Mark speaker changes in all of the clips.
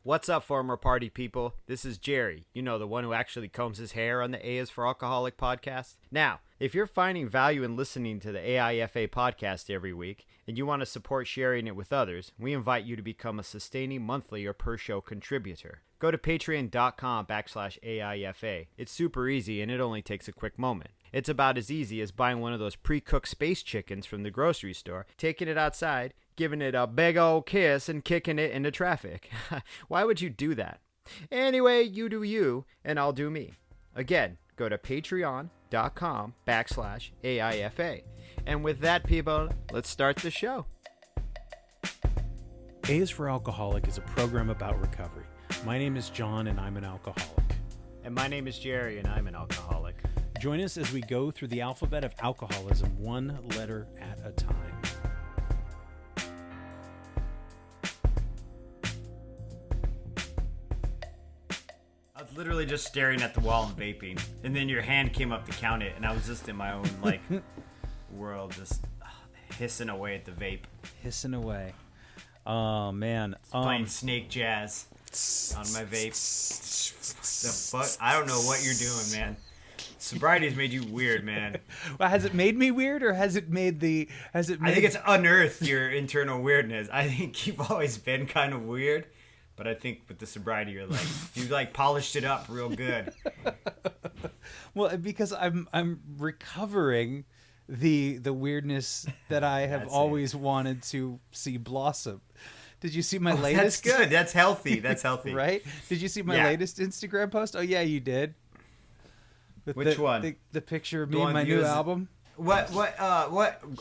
Speaker 1: What's up, former party people? This is Jerry, you know, the one who actually combs his hair on the A is for Alcoholic podcast. Now, if you're finding value in listening to the AIFA podcast every week and you want to support sharing it with others, we invite you to become a sustaining monthly or per show contributor. Go to patreon.com/AIFA. It's super easy and it only takes a quick moment. It's about as easy as buying one of those pre-cooked space chickens from the grocery store, taking it outside, giving it a big old kiss, and kicking it into traffic. Why would you do that? Anyway, you do you, and I'll do me. Again, go to patreon.com/AIFA. And with that, people, let's start the show.
Speaker 2: A is for Alcoholic is a program about recovery. My name is John, and I'm an alcoholic.
Speaker 1: And my name is Jerry, and I'm an alcoholic.
Speaker 2: Join us as we go through the alphabet of alcoholism, one letter at a time.
Speaker 1: I was literally just staring at the wall and vaping, and then your hand came up to count it, and I was just in my own, world, just hissing away at the vape.
Speaker 2: Hissing away. Oh, man.
Speaker 1: Playing snake jazz on my vape. The fuck? I don't know what you're doing, man. Sobriety's made you weird, man.
Speaker 2: Well, has it made me weird, or has it made
Speaker 1: I think it's unearthed your internal weirdness. I think you've always been kind of weird, but I think with the sobriety, you polished it up real good.
Speaker 2: Well, because I'm recovering the weirdness that I have always wanted to see blossom. Did you see my latest?
Speaker 1: That's good. That's healthy. That's healthy.
Speaker 2: Right? Did you see my latest Instagram post? Oh, yeah, you did.
Speaker 1: Which one?
Speaker 2: The picture of me and my new album.
Speaker 1: What?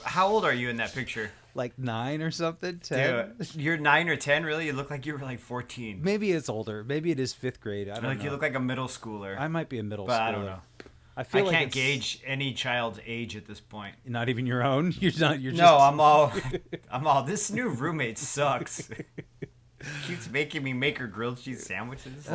Speaker 1: How old are you in that picture?
Speaker 2: Like 9 or something? 10?
Speaker 1: Dude, you're 9 or 10, really? You look like you were like 14.
Speaker 2: Maybe it's older. Maybe it is 5th grade. I don't know.
Speaker 1: You look like a middle schooler.
Speaker 2: I might be a middle schooler.
Speaker 1: But I don't know.
Speaker 2: I
Speaker 1: can't gauge any child's age at this point.
Speaker 2: Not even your own? You're just...
Speaker 1: No, I'm all... This new roommate sucks. Keeps making me make her grilled cheese sandwiches.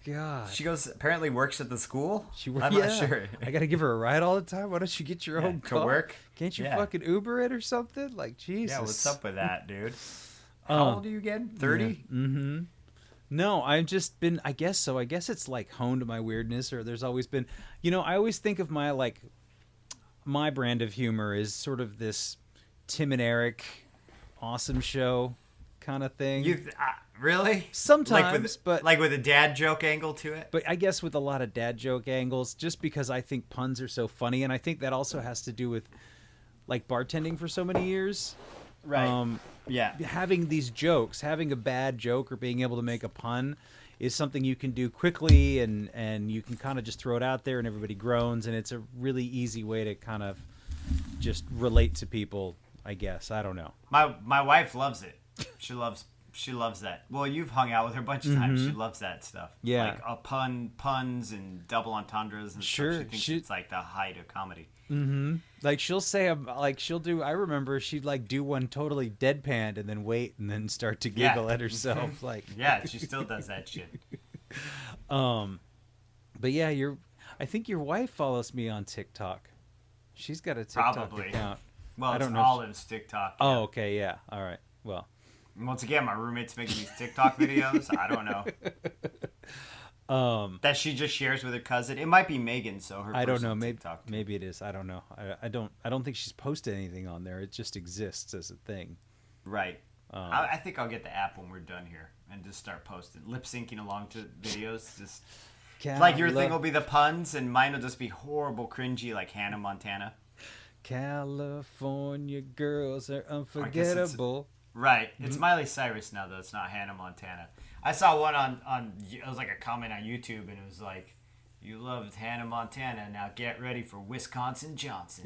Speaker 2: God.
Speaker 1: She apparently works at the school? I'm not sure.
Speaker 2: I got to give her a ride all the time? Why don't you get your own car?
Speaker 1: To work?
Speaker 2: Can't you fucking Uber it or something? Like, Jesus.
Speaker 1: Yeah, what's up with that, dude? How old are you again? 30?
Speaker 2: Yeah. Mm-hmm. No, I've just been, I guess so. I guess it's like honed my weirdness, or there's always been, I always think of my brand of humor is sort of this Tim and Eric awesome show kind of thing.
Speaker 1: Really?
Speaker 2: Sometimes, but
Speaker 1: with a dad joke angle to it.
Speaker 2: But I guess with a lot of dad joke angles, just because I think puns are so funny, and I think that also has to do with bartending for so many years.
Speaker 1: Right. Yeah.
Speaker 2: Having these jokes, having a bad joke or being able to make a pun is something you can do quickly, and you can kind of just throw it out there and everybody groans, and it's a really easy way to kind of just relate to people, I guess. I don't know.
Speaker 1: My wife loves it. She loves that. Well, you've hung out with her a bunch of times. She loves that stuff.
Speaker 2: Yeah.
Speaker 1: Puns and double entendres and
Speaker 2: sure.
Speaker 1: Stuff. She thinks it's like the height of comedy.
Speaker 2: Mm-hmm. She'll say, she'll do, I remember she'd do one totally deadpanned and then wait and then start to giggle at herself.
Speaker 1: Yeah, she still does that shit.
Speaker 2: But yeah, I think your wife follows me on TikTok. She's got a TikTok account.
Speaker 1: Well, it's Olive's TikTok. Yeah.
Speaker 2: Oh, okay, yeah. All right. Well.
Speaker 1: Once again, my roommate's making these TikTok videos. I don't know. That she just shares with her cousin. It might be Megan, so her.
Speaker 2: I don't know.
Speaker 1: Maybe
Speaker 2: it is. I don't know. I don't think she's posted anything on there. It just exists as a thing.
Speaker 1: Right. I think I'll get the app when we're done here and just start posting, lip syncing along to videos. Just your thing will be the puns, and mine will just be horrible, cringy, like Hannah Montana.
Speaker 2: California girls are unforgettable.
Speaker 1: Right. It's Miley Cyrus now, though. It's not Hannah Montana. I saw one on it was like a comment on YouTube, and it was like, you loved Hannah Montana, now get ready for Wisconsin Johnson.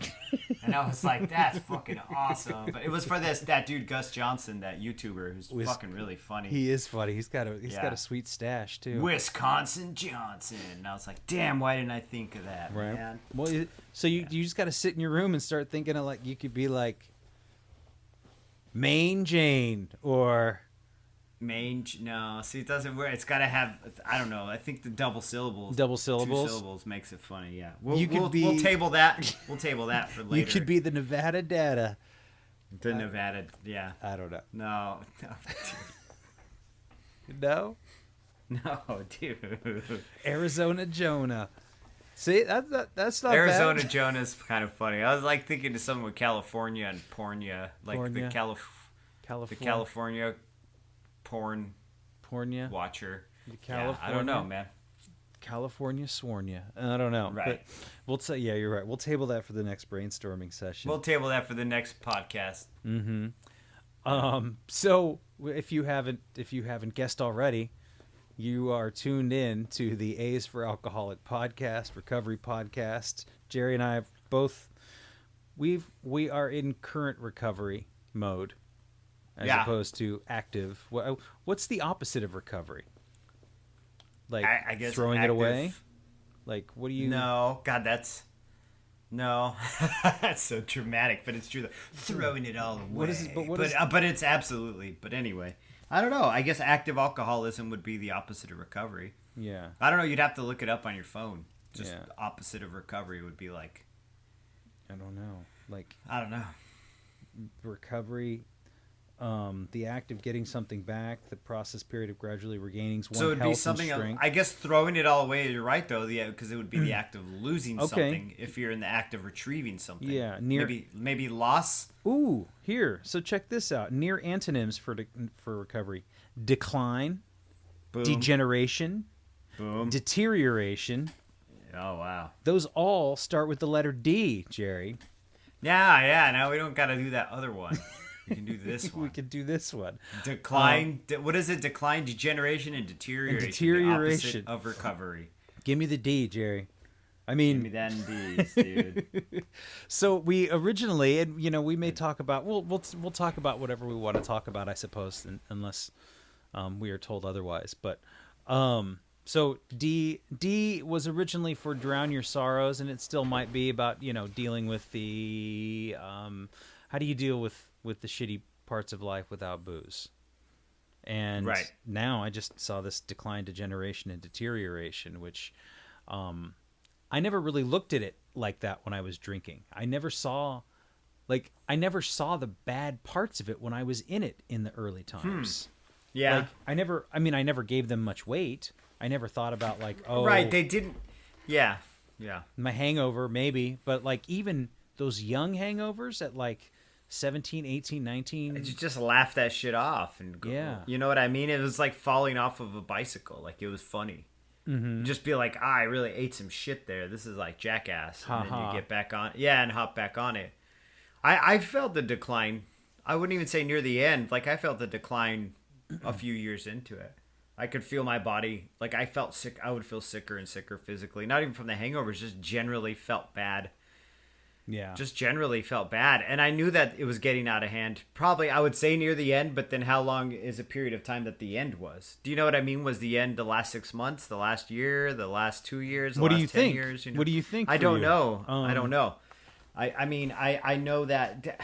Speaker 1: And I was like, that's fucking awesome. But it was for that dude Gus Johnson, that YouTuber, who's fucking really funny.
Speaker 2: He is funny. He's got a sweet stash, too.
Speaker 1: Wisconsin Johnson. And I was like, damn, why didn't I think of that,
Speaker 2: right.
Speaker 1: Man?
Speaker 2: Well, so you just got to sit in your room and start thinking of you could be like, Main Jane, or
Speaker 1: no, see, it doesn't work. It's got to have, I don't know, I think the double syllables 2 syllables makes it funny. Yeah, we'll table that. We'll table that for later.
Speaker 2: You could be the Nevada Data.
Speaker 1: The Nevada, yeah.
Speaker 2: I don't know.
Speaker 1: No.
Speaker 2: No?
Speaker 1: No, dude.
Speaker 2: Arizona Jonah. See, that's not
Speaker 1: Arizona
Speaker 2: bad.
Speaker 1: Jonah's kind of funny. I was like thinking of someone with California and pornia, like
Speaker 2: Pornia.
Speaker 1: the California porn
Speaker 2: Pornia.
Speaker 1: watcher.
Speaker 2: The
Speaker 1: Yeah, I don't know, man.
Speaker 2: California Swornia. I don't know.
Speaker 1: Right.
Speaker 2: But we'll say, yeah, you're right. We'll table that for the next brainstorming session.
Speaker 1: We'll table that for the next podcast.
Speaker 2: So if you haven't guessed already, you are tuned in to the A's for Alcoholic podcast, recovery podcast. Jerry and I both we are in current recovery mode as opposed to active. What's the opposite of recovery? Like
Speaker 1: I guess
Speaker 2: throwing
Speaker 1: active.
Speaker 2: it away? Like what do you
Speaker 1: No, God, that's that's so dramatic, but it's true. Throwing it all away.
Speaker 2: What is it?
Speaker 1: But it's absolutely. But anyway, I don't know. I guess active alcoholism would be the opposite of recovery.
Speaker 2: Yeah.
Speaker 1: I don't know. You'd have to look it up on your phone. Just
Speaker 2: Yeah.
Speaker 1: the opposite of recovery would be like.
Speaker 2: I don't know. Like
Speaker 1: I don't know.
Speaker 2: recovery, the act of getting something back, the process period of gradually regaining one's
Speaker 1: So it'd
Speaker 2: health
Speaker 1: be something.
Speaker 2: and strength.
Speaker 1: I guess throwing it all away. You're right though, because it would be the act of losing
Speaker 2: Okay.
Speaker 1: something if you're in the act of retrieving something.
Speaker 2: Yeah,
Speaker 1: maybe loss.
Speaker 2: Ooh, here. So check this out. Near antonyms for recovery: decline,
Speaker 1: Boom.
Speaker 2: degeneration,
Speaker 1: Boom.
Speaker 2: deterioration.
Speaker 1: Oh wow.
Speaker 2: Those all start with the letter D, Jerry.
Speaker 1: Yeah. Now we don't got to do that other one. We can do this one.
Speaker 2: We could do this one.
Speaker 1: Decline. What is it? Decline, degeneration, and deterioration.
Speaker 2: Deterioration.
Speaker 1: The opposite of recovery.
Speaker 2: Give me the D, Jerry. I
Speaker 1: Give me
Speaker 2: mean,
Speaker 1: them D's, dude.
Speaker 2: so we originally, and we may talk about. We'll talk about whatever we want to talk about, I suppose, unless we are told otherwise. But so D was originally for drown your sorrows, and it still might be about dealing with the how do you deal with the shitty parts of life without booze. And
Speaker 1: Right.
Speaker 2: now I just saw this decline, degeneration, and deterioration, which I never really looked at it like that when I was drinking. I never saw the bad parts of it when I was in it in the early times.
Speaker 1: Yeah.
Speaker 2: Like I never gave them much weight. I never thought about
Speaker 1: Right. They didn't. Yeah.
Speaker 2: my hangover maybe, but even those young hangovers at 17, 18, 19.
Speaker 1: You just laugh that shit off and go.
Speaker 2: Yeah.
Speaker 1: You know what I mean? It was like falling off of a bicycle. Like it was funny. Mm-hmm. Just be like, I really ate some shit there. This is like jackass. And then you get back on. Yeah, and hop back on it. I felt the decline. I wouldn't even say near the end. I felt the decline a few years into it. I could feel my body. I felt sick. I would feel sicker and sicker physically. Not even from the hangovers. Just generally felt bad.
Speaker 2: Yeah.
Speaker 1: Just generally felt bad. And I knew that it was getting out of hand. Probably, I would say near the end, but then how long is a period of time that the end was? Do you know what I mean? Was the end the last 6 months, the last year, the last 2 years, the
Speaker 2: What do
Speaker 1: last
Speaker 2: you
Speaker 1: 10
Speaker 2: think?
Speaker 1: years?
Speaker 2: What do you think
Speaker 1: I
Speaker 2: for
Speaker 1: don't
Speaker 2: you?
Speaker 1: know. I don't know. I mean, I know that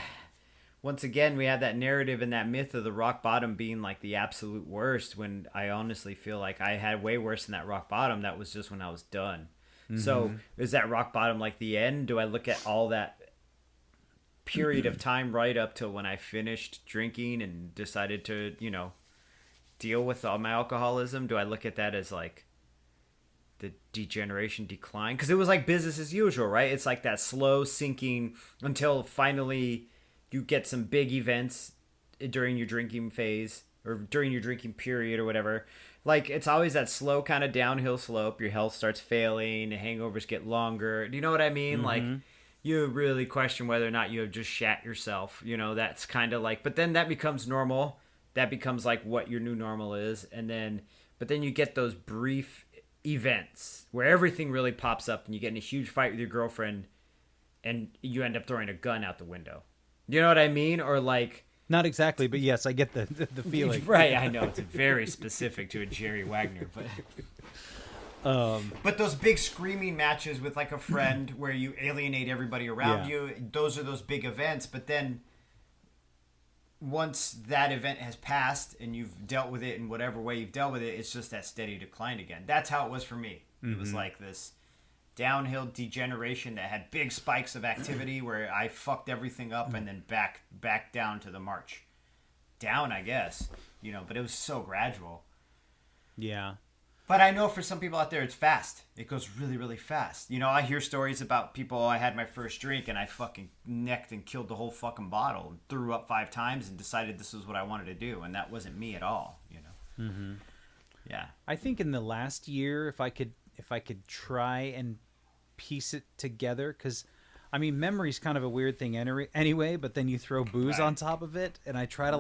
Speaker 1: once again, we have that narrative and that myth of the rock bottom being the absolute worst, when I honestly feel like I had way worse than that rock bottom. That was just when I was done. Mm-hmm. So is that rock bottom the end? Do I look at all that period of time right up till when I finished drinking and decided to, deal with all my alcoholism? Do I look at that as the degeneration, decline? Because it was business as usual, right? It's that slow sinking until finally you get some big events during your drinking phase or during your drinking period or whatever. It's always that slow kind of downhill slope. Your health starts failing, the hangovers get longer. Do you know what I mean?
Speaker 2: Mm-hmm.
Speaker 1: You really question whether or not you have just shat yourself. That's kind of but then that becomes normal. That becomes what your new normal is. But then you get those brief events where everything really pops up and you get in a huge fight with your girlfriend and you end up throwing a gun out the window. You know what I mean? Or
Speaker 2: Not exactly, but yes, I get the feeling.
Speaker 1: Right, I know. It's very specific to a Jerry Wagner, but... But those big screaming matches with a friend where you alienate everybody around you, those are those big events. But then once that event has passed and you've dealt with it in whatever way you've dealt with it, it's just that steady decline again. That's how it was for me. Mm-hmm. It was this downhill degeneration that had big spikes of activity where I fucked everything up and then back down to the march. Down, I guess, but it was so gradual.
Speaker 2: Yeah.
Speaker 1: But I know for some people out there, it's fast. It goes really, really fast. You know, I hear stories about people, I had my first drink and I fucking necked and killed the whole fucking bottle and threw up 5 times and decided this was what I wanted to do. And that wasn't me at all, you know? Mm-hmm. Yeah.
Speaker 2: I think in the last year, if I could try and piece it together, because I mean, memory's kind of a weird thing anyway, but then you throw booze on top of it, and I try to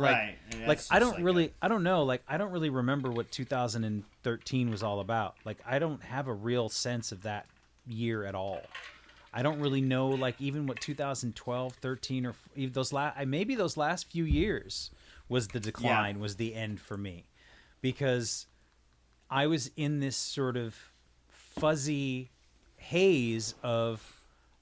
Speaker 2: I don't really remember what 2013 was all about. Like, I don't have a real sense of that year at all. I don't really know, like, even what 2012, 13, or even maybe those last few years was the decline, was the end for me, because I was in this sort of fuzzy haze of,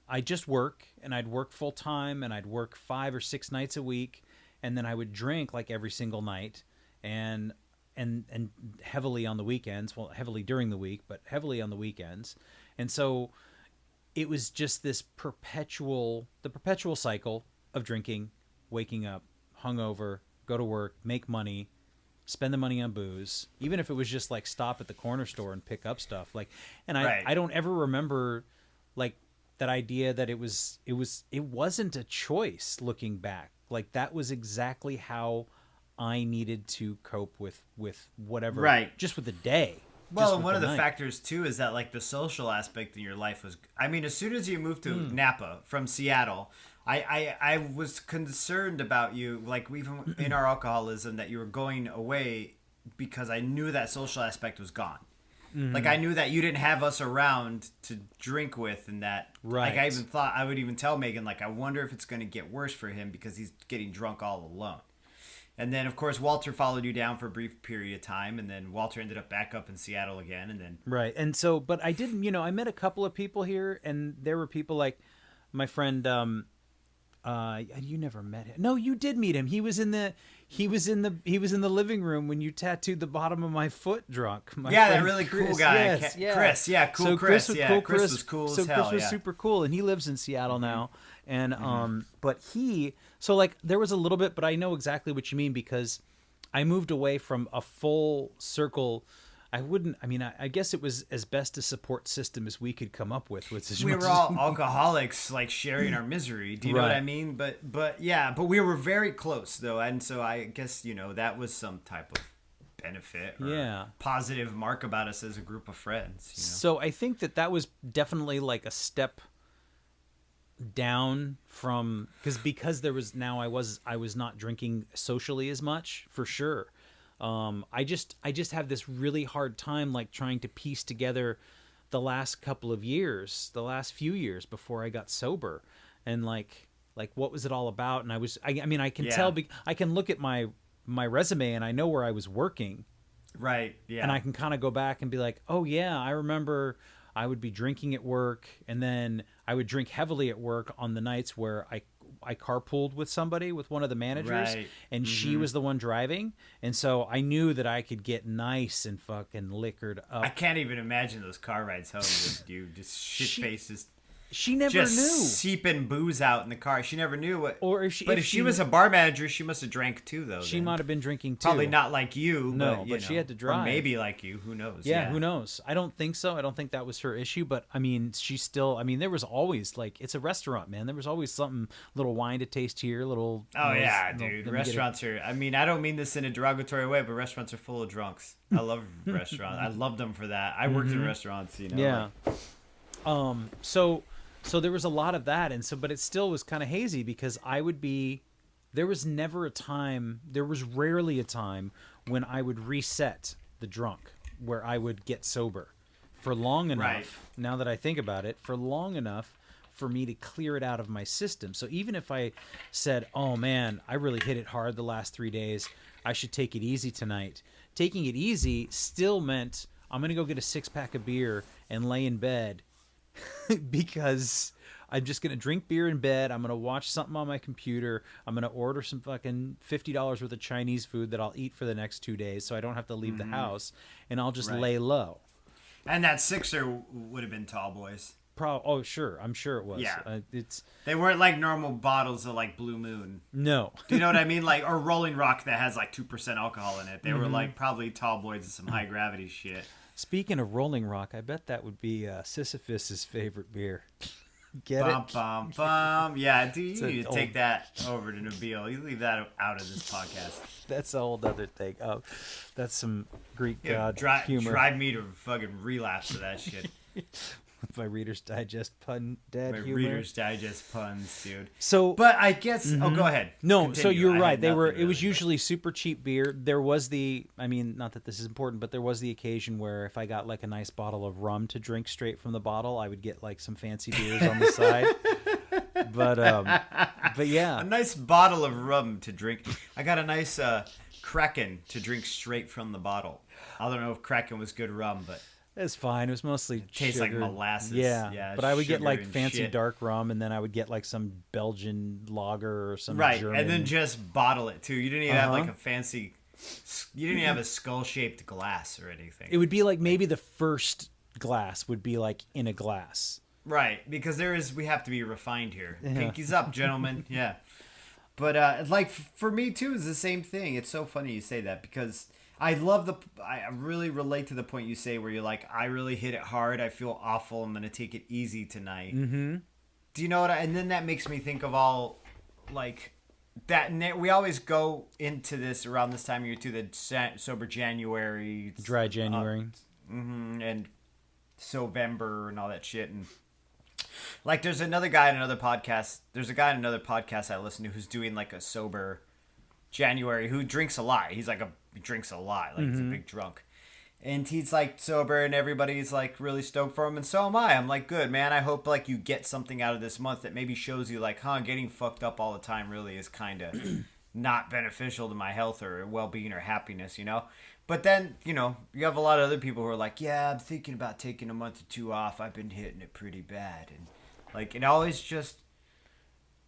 Speaker 2: I just work, and I'd work full time, and I'd work 5 or 6 nights a week, and then I would drink like every single night, and heavily on the weekends. Well, heavily during the week, but heavily on the weekends. And so it was just this perpetual cycle of drinking, waking up, hungover, go to work, make money, spend the money on booze, even if it was just like stop at the corner store and pick up stuff. Like, and I don't ever remember like that idea that it wasn't a choice looking back. Like, that was exactly how I needed to cope with whatever, just with the day.
Speaker 1: Well, and one of the factors too is that like the social aspect in your life was, I mean, as soon as you moved to Napa from Seattle, I was concerned about you, like even in our alcoholism, that you were going away, because I knew that social aspect was gone. Mm-hmm. Like, I knew that you didn't have us around to drink with, and that, like, I even thought, I would even tell Megan, like, I wonder if it's going to get worse for him because he's getting drunk all alone. And then, of course, Walter followed you down for a brief period of time, and then Walter ended up back up in Seattle again, and then...
Speaker 2: Right, and so, but I didn't, you know, I met a couple of people here, and there were people like my friend, you never met him. No, you did meet him. He was in the living room when you tattooed the bottom of my foot drunk.
Speaker 1: That really cool guy.
Speaker 2: Yes,
Speaker 1: Chris. Yeah, cool. So Chris was cool as hell.
Speaker 2: Chris was super cool, and he lives in Seattle now. And but there was a little bit, but I know exactly what you mean, because I moved away from a full circle. I guess it was as best a support system as we could come up with.
Speaker 1: We were all alcoholics, like sharing our misery. Do you know what I mean? But we were very close though. And so I guess, you know, that was some type of benefit or positive mark about us as a group of friends. You know?
Speaker 2: So I think that was definitely like a step down from, because there was, now I was not drinking socially as much, for sure. I just have this really hard time, like, trying to piece together the last few years before I got sober, and like what was it all about? And I can tell, I can look at my resume and I know where I was working.
Speaker 1: Right. Yeah.
Speaker 2: And I can kind of go back and be like, oh yeah, I remember I would be drinking at work, and then I would drink heavily at work on the nights where I carpooled with one of the managers, and she was the one driving, and so I knew that I could get nice and fucking liquored up.
Speaker 1: I can't even imagine those car rides home with you, just shit faces.
Speaker 2: She never
Speaker 1: just
Speaker 2: knew.
Speaker 1: Seeping booze out in the car. She never knew what.
Speaker 2: Or if
Speaker 1: she was a bar manager, she must have drank too, though.
Speaker 2: She might have been drinking too.
Speaker 1: Probably not like you.
Speaker 2: No, but she had to drive.
Speaker 1: Or maybe like you. Who knows?
Speaker 2: Yeah, who knows? I don't think so. I don't think that was her issue. But I mean, she still. I mean, there was always, like, it's a restaurant, man. There was always something, little wine to taste here, little.
Speaker 1: Oh yeah, dude. Restaurants are. I mean, I don't mean this in a derogatory way, but restaurants are full of drunks. I love restaurants. I love them for that. I worked in restaurants. You know.
Speaker 2: Yeah. So there was a lot of that, but it still was kind of hazy, because there was rarely a time when I would reset the drunk, where I would get sober for long enough, now that I think about it, for long enough for me to clear it out of my system. So even if I said, oh man, I really hit it hard the last 3 days, I should take it easy tonight. Taking it easy still meant I'm going to go get a 6-pack of beer and lay in bed because I'm just going to drink beer in bed. I'm going to watch something on my computer. I'm going to order some fucking $50 worth of Chinese food that I'll eat for the next 2 days, so I don't have to leave the house, and I'll just lay low.
Speaker 1: And that sixer would have been Tall Boys.
Speaker 2: Oh, sure. I'm sure it was.
Speaker 1: Yeah.
Speaker 2: It's
Speaker 1: They weren't like normal bottles of like Blue Moon.
Speaker 2: no.
Speaker 1: Do you know what I mean? Like, or Rolling Rock that has like 2% alcohol in it. They were like probably tall boys and some high gravity shit.
Speaker 2: Speaking of Rolling Rock, I bet that would be Sisyphus's favorite beer. Get
Speaker 1: Bum,
Speaker 2: it?
Speaker 1: bum, bum. Yeah, dude,
Speaker 2: It's
Speaker 1: you
Speaker 2: an
Speaker 1: need to
Speaker 2: old-
Speaker 1: take that over to Nabil. You leave that out of this podcast.
Speaker 2: That's a whole other thing. Oh, that's some Greek
Speaker 1: Yeah,
Speaker 2: god humor.
Speaker 1: drive me to fucking relapse to that shit.
Speaker 2: With my Reader's Digest pun dad
Speaker 1: My
Speaker 2: humor.
Speaker 1: Reader's Digest puns, dude.
Speaker 2: So,
Speaker 1: But I guess. Oh, go ahead.
Speaker 2: no,
Speaker 1: Continue.
Speaker 2: so you're
Speaker 1: I
Speaker 2: right.
Speaker 1: had
Speaker 2: They were.
Speaker 1: nothing
Speaker 2: It was
Speaker 1: really,
Speaker 2: usually super cheap beer. There was I mean, not that this is important, but there was the occasion where if I got like a nice bottle of rum to drink straight from the bottle, I would get like some fancy beers on the side. But yeah,
Speaker 1: a nice bottle of rum to drink. I got a nice Kraken to drink straight from the bottle. I don't know if Kraken was good rum, but
Speaker 2: it's fine. It was mostly
Speaker 1: tastes like
Speaker 2: sugar.
Speaker 1: molasses.
Speaker 2: Yeah,
Speaker 1: Yeah,
Speaker 2: but I would get
Speaker 1: sugar
Speaker 2: like
Speaker 1: and
Speaker 2: fancy
Speaker 1: shit.
Speaker 2: dark rum, and then I would get like some Belgian lager or some
Speaker 1: right,
Speaker 2: German.
Speaker 1: and then just bottle it too. You didn't even have
Speaker 2: Uh-huh.
Speaker 1: like a fancy. You didn't even have a skull-shaped glass or anything.
Speaker 2: It would be like maybe the first glass would be like in a glass.
Speaker 1: Right, because we have to be refined here.
Speaker 2: Yeah.
Speaker 1: Pinkies up, gentlemen. Yeah. But like for me too, is the same thing. It's so funny you say that because I really relate to the point you say where you're like, I really hit it hard. I feel awful. I'm gonna take it easy tonight.
Speaker 2: Mm-hmm.
Speaker 1: Do you know what? And then that makes me think of all like that. We always go into this around this time of year too. The sober January,
Speaker 2: Dry January.
Speaker 1: and Sovember and all that shit. And like, there's another guy in another podcast. There's a guy in another podcast I listen to who's doing like a sober January who drinks a lot. He drinks a lot. Like he's a big drunk. And he's like sober and everybody's like really stoked for him. And so am I. I'm like, good, man. I hope like you get something out of this month that maybe shows you like, getting fucked up all the time really is kind of not beneficial to my health or well-being or happiness, you know? But then, you know, you have a lot of other people who are like, yeah, I'm thinking about taking a month or two off. I've been hitting it pretty bad. And like, it always just,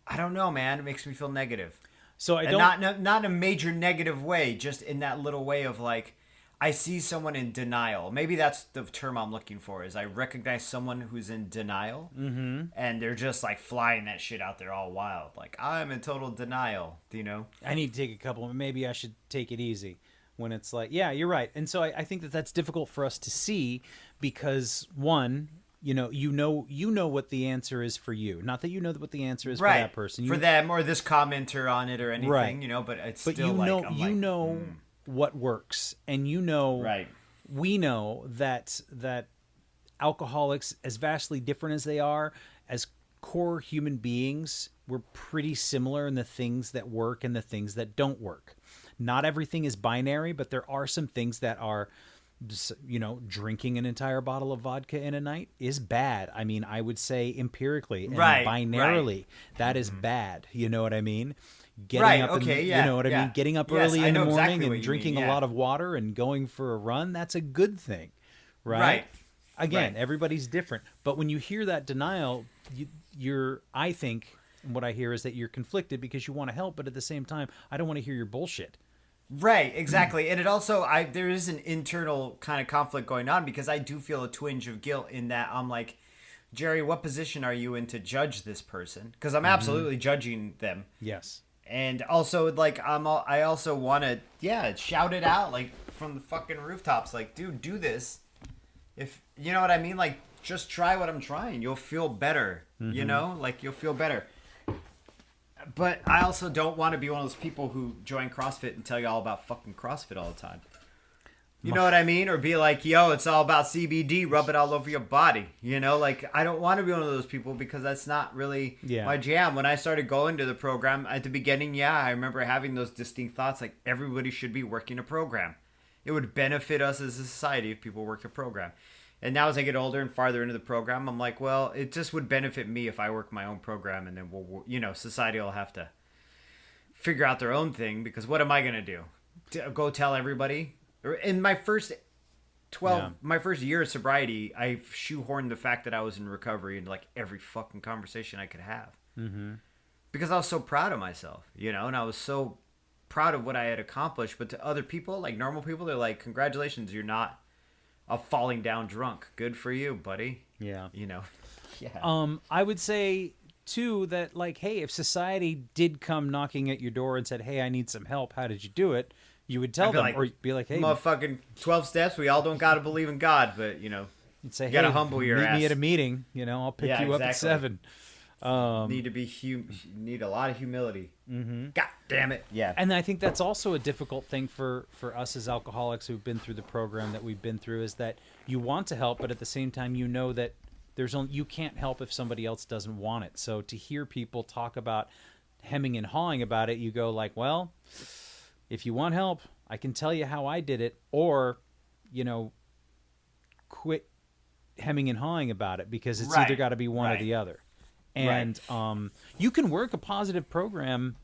Speaker 1: I don't know, man. It makes me feel negative.
Speaker 2: So I
Speaker 1: And
Speaker 2: don't.
Speaker 1: not in a major negative way, just in that little way of like, I see someone in denial. Maybe that's the term I'm looking for, is I recognize someone who's in denial and they're just like flying that shit out there all wild. Like, I'm in total denial, you know?
Speaker 2: I need to take a couple. Maybe I should take it easy. When it's like, yeah, you're right. And so I think that that's difficult for us to see because one, you know what the answer is for you. Not that you know what the answer is for that person.
Speaker 1: For them or this commenter on it or anything,
Speaker 2: Right.
Speaker 1: you know, but it's
Speaker 2: But
Speaker 1: still
Speaker 2: you
Speaker 1: like,
Speaker 2: know,
Speaker 1: I'm
Speaker 2: you
Speaker 1: like,
Speaker 2: know what works, and you know,
Speaker 1: Right.
Speaker 2: we know that alcoholics, as vastly different as they are, as core human beings, we're pretty similar in the things that work and the things that don't work. Not everything is binary, but there are some things that are, you know, drinking an entire bottle of vodka in a night is bad. I mean, I would say empirically and binarily that is bad. You know what I mean? Getting up
Speaker 1: Okay.
Speaker 2: you know what I mean? Getting up
Speaker 1: Yes,
Speaker 2: early
Speaker 1: I
Speaker 2: in the
Speaker 1: know
Speaker 2: morning
Speaker 1: exactly what
Speaker 2: and
Speaker 1: you
Speaker 2: drinking
Speaker 1: mean,
Speaker 2: a
Speaker 1: yeah.
Speaker 2: lot of water and going for a run, that's a good thing. Right? Again,
Speaker 1: Right.
Speaker 2: everybody's different. But when you hear that denial, I think what I hear is that you're conflicted because you want to help, but at the same time, I don't want to hear your bullshit.
Speaker 1: Right, exactly. And it also, there is an internal kind of conflict going on because I do feel a twinge of guilt in that I'm like, Jerry, what position are you in to judge this person? Because I'm absolutely judging them.
Speaker 2: Yes.
Speaker 1: And also, like, I also want to, shout it out, like, from the fucking rooftops. Like, dude, do this. If, you know what I mean? Like, just try what I'm trying. You'll feel better, you know? Like, you'll feel better. But I also don't want to be one of those people who join CrossFit and tell you all about fucking CrossFit all the time. You know what I mean? Or be like, yo, it's all about CBD, rub it all over your body. You know, like, I don't want to be one of those people because that's not really my jam. When I started going to the program at the beginning, I remember having those distinct thoughts like everybody should be working a program. It would benefit us as a society if people worked a program. And now as I get older and farther into the program, I'm like, well, it just would benefit me if I work my own program, and then society will have to figure out their own thing, because what am I going to do? Go tell everybody? In my first my first year of sobriety, I shoehorned the fact that I was in recovery into like every fucking conversation I could have. Mm-hmm. Because I was so proud of myself, you know, and I was so proud of what I had accomplished. But to other people, like normal people, they're like, congratulations, you're not a falling down drunk. Good for you, buddy.
Speaker 2: Yeah.
Speaker 1: You know. Yeah.
Speaker 2: I would say too that like, hey, if society did come knocking at your door and said, "Hey, I need some help. How did you do it?" You would tell
Speaker 1: I'd be
Speaker 2: them,
Speaker 1: like,
Speaker 2: or be like, "Hey,"
Speaker 1: motherfucking 12 steps. We all don't got to believe in God, but, you
Speaker 2: you'd say,
Speaker 1: got to
Speaker 2: "Hey,
Speaker 1: humble your
Speaker 2: meet me at a
Speaker 1: ass.
Speaker 2: meeting. I'll pick
Speaker 1: Yeah,
Speaker 2: you up at
Speaker 1: exactly.
Speaker 2: 7."
Speaker 1: Need to be need a lot of humility. God damn it. Yeah.
Speaker 2: And I think that's also a difficult thing for us as alcoholics who've been through the program that we've been through, is that you want to help, but at the same time you know that you can't help if somebody else doesn't want it. So to hear people talk about hemming and hawing about it, you go like, well, if you want help, I can tell you how I did it, or quit hemming and hawing about it, because it's either
Speaker 1: Right.
Speaker 2: got to be one or
Speaker 1: Right.
Speaker 2: the other.
Speaker 1: Right.
Speaker 2: And you can work a positive program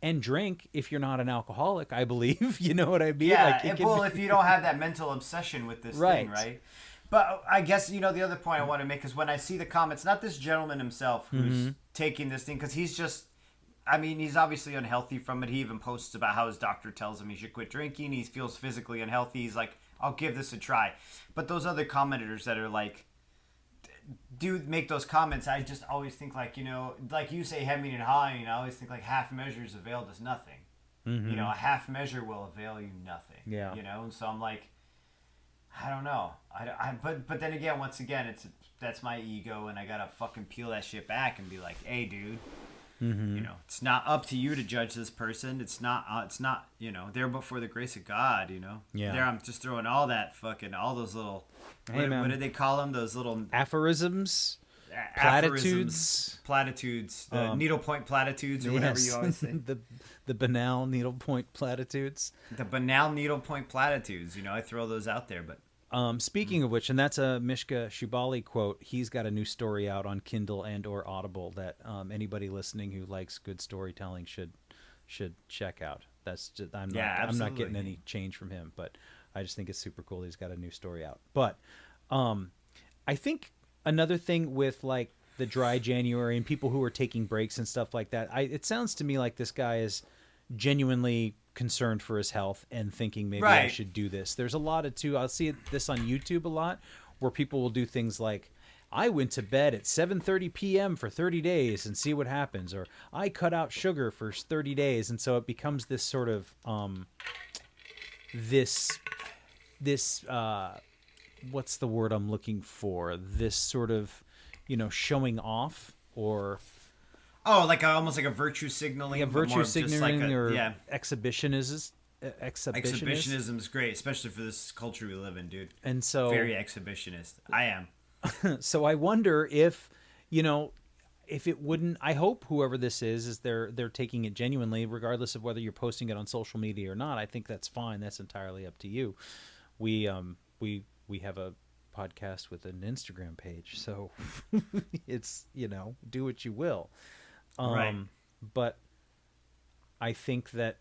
Speaker 2: and drink if you're not an alcoholic, I believe. You know what I mean?
Speaker 1: Yeah,
Speaker 2: Like, it can
Speaker 1: well,
Speaker 2: be...
Speaker 1: if you don't have that mental obsession with this
Speaker 2: Right.
Speaker 1: thing, right? But I guess, the other point I want to make is when I see the comments, not this gentleman himself who's taking this thing, because he's just, he's obviously unhealthy from it. He even posts about how his doctor tells him he should quit drinking. He feels physically unhealthy. He's like, I'll give this a try. But those other commenters that are like, do make those comments, I just always think like, like you say, hemming and hawing, I always think like half measures availed us nothing. A half measure will avail you nothing.
Speaker 2: Yeah.
Speaker 1: And so I'm like, I don't know. But then again, once again, that's my ego, and I gotta fucking peel that shit back and be like, hey, dude, it's not up to you to judge this person. It's not. They're before the grace of God.
Speaker 2: Yeah.
Speaker 1: There, I'm just throwing all those little.
Speaker 2: Hey, man.
Speaker 1: What did they call them? Those little
Speaker 2: aphorisms,
Speaker 1: platitudes, the needlepoint platitudes, or whatever you always say.
Speaker 2: the banal needlepoint platitudes.
Speaker 1: The banal needlepoint platitudes. I throw those out there, but.
Speaker 2: Speaking of which, and that's a Mishka Shubali quote, he's got a new story out on Kindle and or Audible that anybody listening who likes good storytelling should check out. That's just, I'm not getting any change from him, but I just think it's super cool. He's got a new story out. But I think another thing with like the dry January and people who are taking breaks and stuff like that, it sounds to me like this guy is genuinely concerned for his health and thinking maybe I should do this. There's a lot of I'll see this on YouTube a lot, where people will do things like, I went to bed at 7:30 p.m. for 30 days and see what happens, or I cut out sugar for 30 days. And so it becomes this sort of this what's the word I'm looking for? This sort of, showing off, or
Speaker 1: almost like a virtue signaling.
Speaker 2: Yeah, virtue signaling,
Speaker 1: like
Speaker 2: or
Speaker 1: yeah.
Speaker 2: exhibitionism.
Speaker 1: Exhibitionism is great, especially for this culture we live in, dude.
Speaker 2: And so
Speaker 1: very exhibitionist. I am.
Speaker 2: So I wonder if it wouldn't. I hope whoever this is they're taking it genuinely, regardless of whether you're posting it on social media or not. I think that's fine. That's entirely up to you. We have a podcast with an Instagram page, so it's do what you will.
Speaker 1: Right.
Speaker 2: But I think that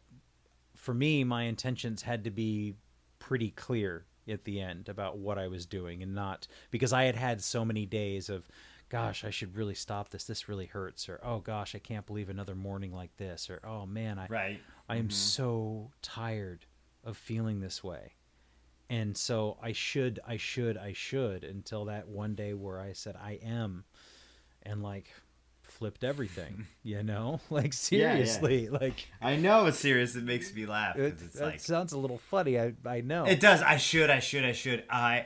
Speaker 2: for me, my intentions had to be pretty clear at the end about what I was doing, and not because I had so many days of, gosh, I should really stop this. This really hurts, or oh gosh, I can't believe another morning like this, or oh man, I am so tired of feeling this way. And so I should until that one day where I said I am, and like flipped everything, like seriously.
Speaker 1: Yeah.
Speaker 2: Like,
Speaker 1: I know it's serious. It makes me laugh.
Speaker 2: It sounds a little funny. I know
Speaker 1: it does. I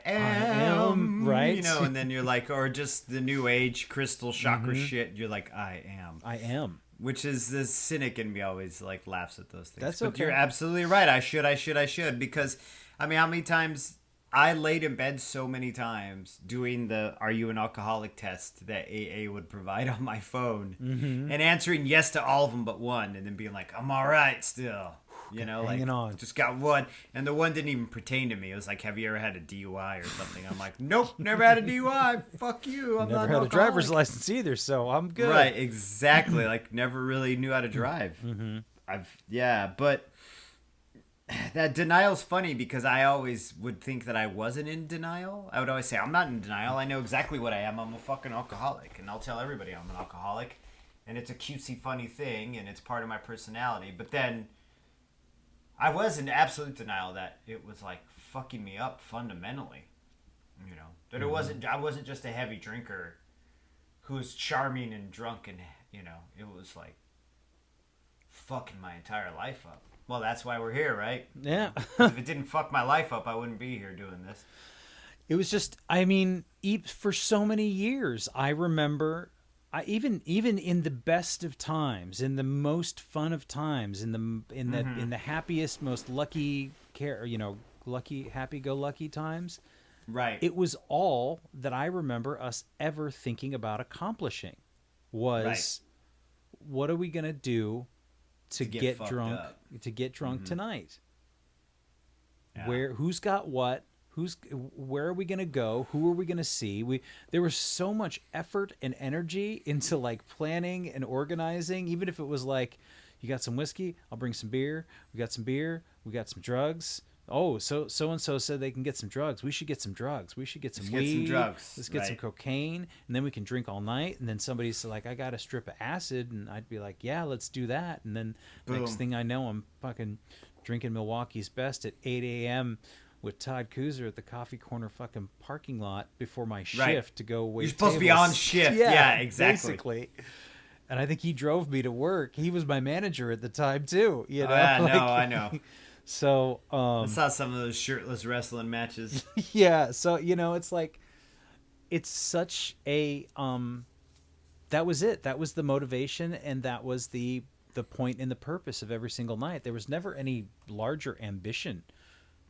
Speaker 1: am
Speaker 2: right.
Speaker 1: And then you're like, or just the new age crystal chakra shit. You're like, I am. Which is the cynic in me always like laughs at those things.
Speaker 2: That's
Speaker 1: but
Speaker 2: okay.
Speaker 1: You're absolutely right. I should because how many times I laid in bed so many times doing the "Are you an alcoholic?" test that AA would provide on my phone, and answering yes to all of them but one, and then being like, "I'm all right still,"
Speaker 2: hanging on.
Speaker 1: Just got one, and the one didn't even pertain to me. It was like, "Have you ever had a DUI or something?" I'm like, "Nope, never had a DUI. Fuck you. I'm
Speaker 2: never
Speaker 1: not
Speaker 2: had a driver's license either, so I'm good."
Speaker 1: Right, exactly. Like never really knew how to drive. But. That denial's funny because I always would think that I wasn't in denial. I would always say, I'm not in denial. I know exactly what I am. I'm a fucking alcoholic. And I'll tell everybody I'm an alcoholic. And it's a cutesy, funny thing. And it's part of my personality. But then I was in absolute denial that it was like fucking me up fundamentally. That it wasn't, I wasn't just a heavy drinker. who was charming and drunk, and it was like fucking my entire life up. Well, that's why we're here, right?
Speaker 2: Yeah.
Speaker 1: 'Cause if it didn't fuck my life up, I wouldn't be here doing this.
Speaker 2: It was just, I mean, for so many years, I remember, even in the best of times, in the most fun of times, in the happiest, most lucky lucky, happy-go-lucky times,
Speaker 1: Right.
Speaker 2: it was all that I remember us ever thinking about accomplishing was, what are we gonna do to get
Speaker 1: fucked
Speaker 2: drunk
Speaker 1: up.
Speaker 2: tonight?
Speaker 1: Yeah.
Speaker 2: Who's got what? Where are we gonna go? Who are we gonna see? There was so much effort and energy into like planning and organizing. Even if it was like, you got some whiskey, I'll bring some beer. We got some beer. We got some drugs. Oh, so and so said they can get some drugs. We should get some drugs. We should get some
Speaker 1: Let's get some
Speaker 2: weed.
Speaker 1: drugs,
Speaker 2: Let's get some
Speaker 1: right.
Speaker 2: cocaine, and then we can drink all night. And then somebody's like, I got a strip of acid, and I'd be like, yeah, let's do that. And then next
Speaker 1: Boom.
Speaker 2: thing I know, I'm fucking drinking Milwaukee's Best at 8 a.m. with Todd Kuzer at the Coffee Corner fucking parking lot before my shift to go wait.
Speaker 1: You're supposed to be
Speaker 2: tables.
Speaker 1: on shift. Yeah, exactly.
Speaker 2: Basically. And I think he drove me to work. He was my manager at the time too. You know?
Speaker 1: Yeah, no,
Speaker 2: Like,
Speaker 1: I know.
Speaker 2: So
Speaker 1: I saw some of those shirtless wrestling matches.
Speaker 2: yeah, so it's like, it's such a that was it. That was the motivation, and that was the point and the purpose of every single night. There was never any larger ambition,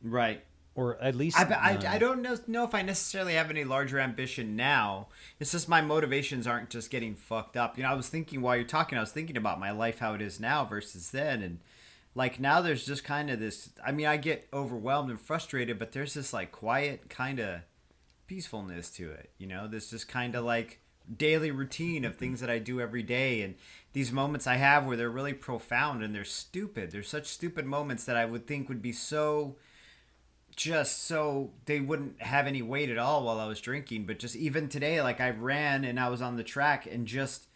Speaker 1: Right.
Speaker 2: or at least
Speaker 1: I don't know if I necessarily have any larger ambition now. It's just my motivations aren't just getting fucked up. I was thinking while you're talking, I was thinking about my life, how it is now versus then. And like now there's just kind of this, I mean, I get overwhelmed and frustrated, but there's this like quiet kind of peacefulness to it. This just kind of like daily routine of things that I do every day. And these moments I have where they're really profound and they're stupid. They're such stupid moments that I would think would be so they wouldn't have any weight at all while I was drinking. But just even today, like I ran and I was on the track, and just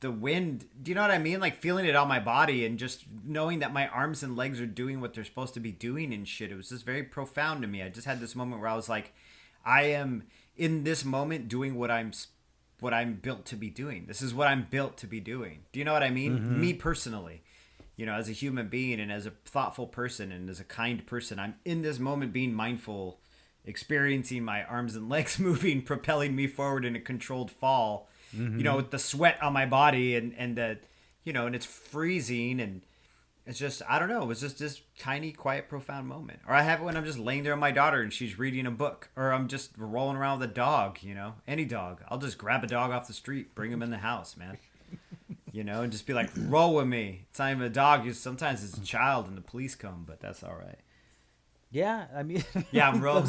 Speaker 1: the wind, do you know what I mean? Like feeling it on my body and just knowing that my arms and legs are doing what they're supposed to be doing and shit. It was just very profound to me. I just had this moment where I was like, I am in this moment doing what I'm built to be doing. This is what I'm built to be doing. Do you know what I mean?
Speaker 2: Mm-hmm.
Speaker 1: Me personally. As a human being and as a thoughtful person and as a kind person, I'm in this moment being mindful, experiencing my arms and legs moving, propelling me forward in a controlled fall, with the sweat on my body and the, and it's freezing, and it's just, I don't know, it was just this tiny, quiet, profound moment. Or I have it when I'm just laying there with my daughter and she's reading a book, or I'm just rolling around with a dog, any dog. I'll just grab a dog off the street, bring him in the house, man. And just be like, roll with me. It's not even a dog. Sometimes it's a child and the police come, but that's all right.
Speaker 2: Yeah, I mean,
Speaker 1: Yeah, I'm rolling.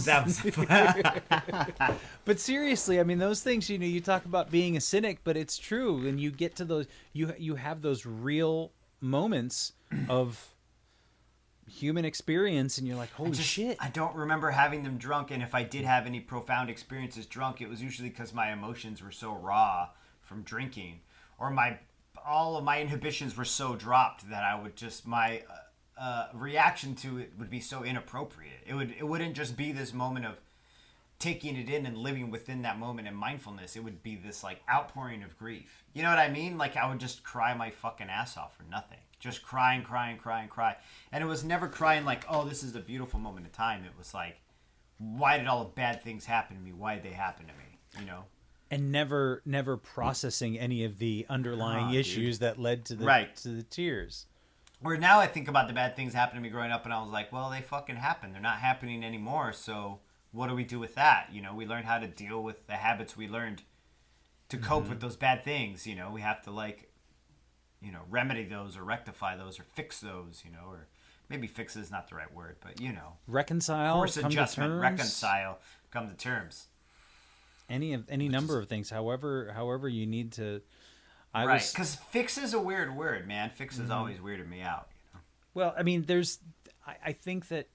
Speaker 2: but seriously, I mean, those things, you talk about being a cynic, but it's true. And you get to those, you have those real moments of human experience, and you're like, holy shit.
Speaker 1: I don't remember having them drunk, and if I did have any profound experiences drunk, it was usually because my emotions were so raw from drinking, or all of my inhibitions were so dropped that I would just, my reaction to it would be so inappropriate. It wouldn't just be this moment of taking it in and living within that moment in mindfulness. It would be this like outpouring of grief. You know what I mean? Like I would just cry my fucking ass off for nothing. Just cry. And it was never crying like, oh, this is a beautiful moment of time. It was like, why did all the bad things happen to me? Why did they happen to me?
Speaker 2: And never processing any of the underlying issues that led to the tears.
Speaker 1: Where now I think about the bad things happening to me growing up, and I was like, well, they fucking happened. They're not happening anymore. So what do we do with that? We learned how to deal with the habits we learned to cope with those bad things. We have to remedy those or rectify those or fix those, or maybe fix is not the right word, but
Speaker 2: reconcile,
Speaker 1: course adjustment, reconcile, come to terms.
Speaker 2: Any number of things, however you need to.
Speaker 1: Right, because fix is a weird word, man. Fix has always weirded me out.
Speaker 2: Well, I mean, I think that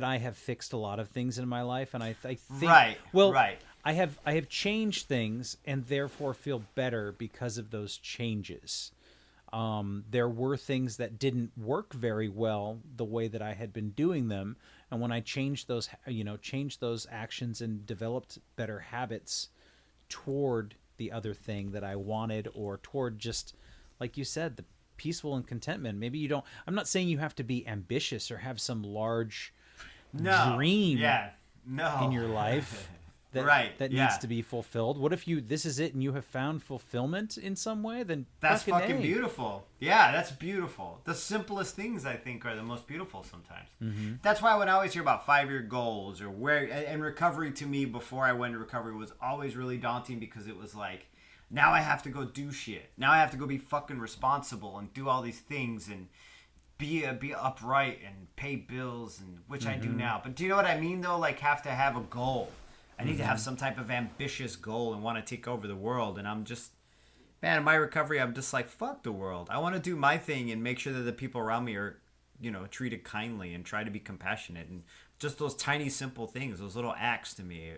Speaker 2: I have fixed a lot of things in my life, and I think
Speaker 1: right.
Speaker 2: I have changed things, and therefore feel better because of those changes. There were things that didn't work very well the way that I had been doing them, And when I changed those, changed those actions and developed better habits toward the other thing that I wanted, or toward just, like you said, the peaceful and contentment. Maybe you don't, I'm not saying you have to be ambitious or have some large dream in your life that needs to be fulfilled. What if this is it and you have found fulfillment in some way? Then
Speaker 1: that's fucking beautiful. Yeah, that's beautiful. The simplest things, I think, are the most beautiful sometimes. Mm-hmm. That's why when I always hear about 5-year goals or and recovery, to me, before I went to recovery, was always really daunting, because it was like, now I have to go do shit. Now I have to go be fucking responsible and do all these things and be upright and pay bills, and which I do now. But do you know what I mean, though? Like, have to have a goal. I need to have some type of ambitious goal and want to take over the world. And I'm just, man, in my recovery, I'm just like, fuck the world. I want to do my thing and make sure that the people around me are, treated kindly, and try to be compassionate. And just those tiny, simple things, those little acts to me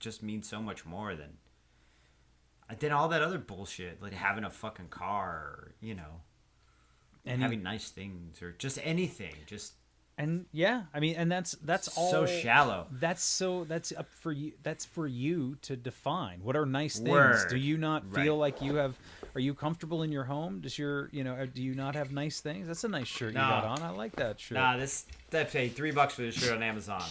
Speaker 1: just mean so much more than all that other bullshit, like having a fucking car, or, and having nice things, or just anything.
Speaker 2: And yeah, I mean, and that's all
Speaker 1: so shallow.
Speaker 2: That's up for you. That's for you to define. What are nice things?
Speaker 1: Word.
Speaker 2: Do you not feel like you have? Are you comfortable in your home? Do you not have nice things? That's a nice shirt you got on. I like that shirt.
Speaker 1: Nah, I paid $3 for this shirt on Amazon.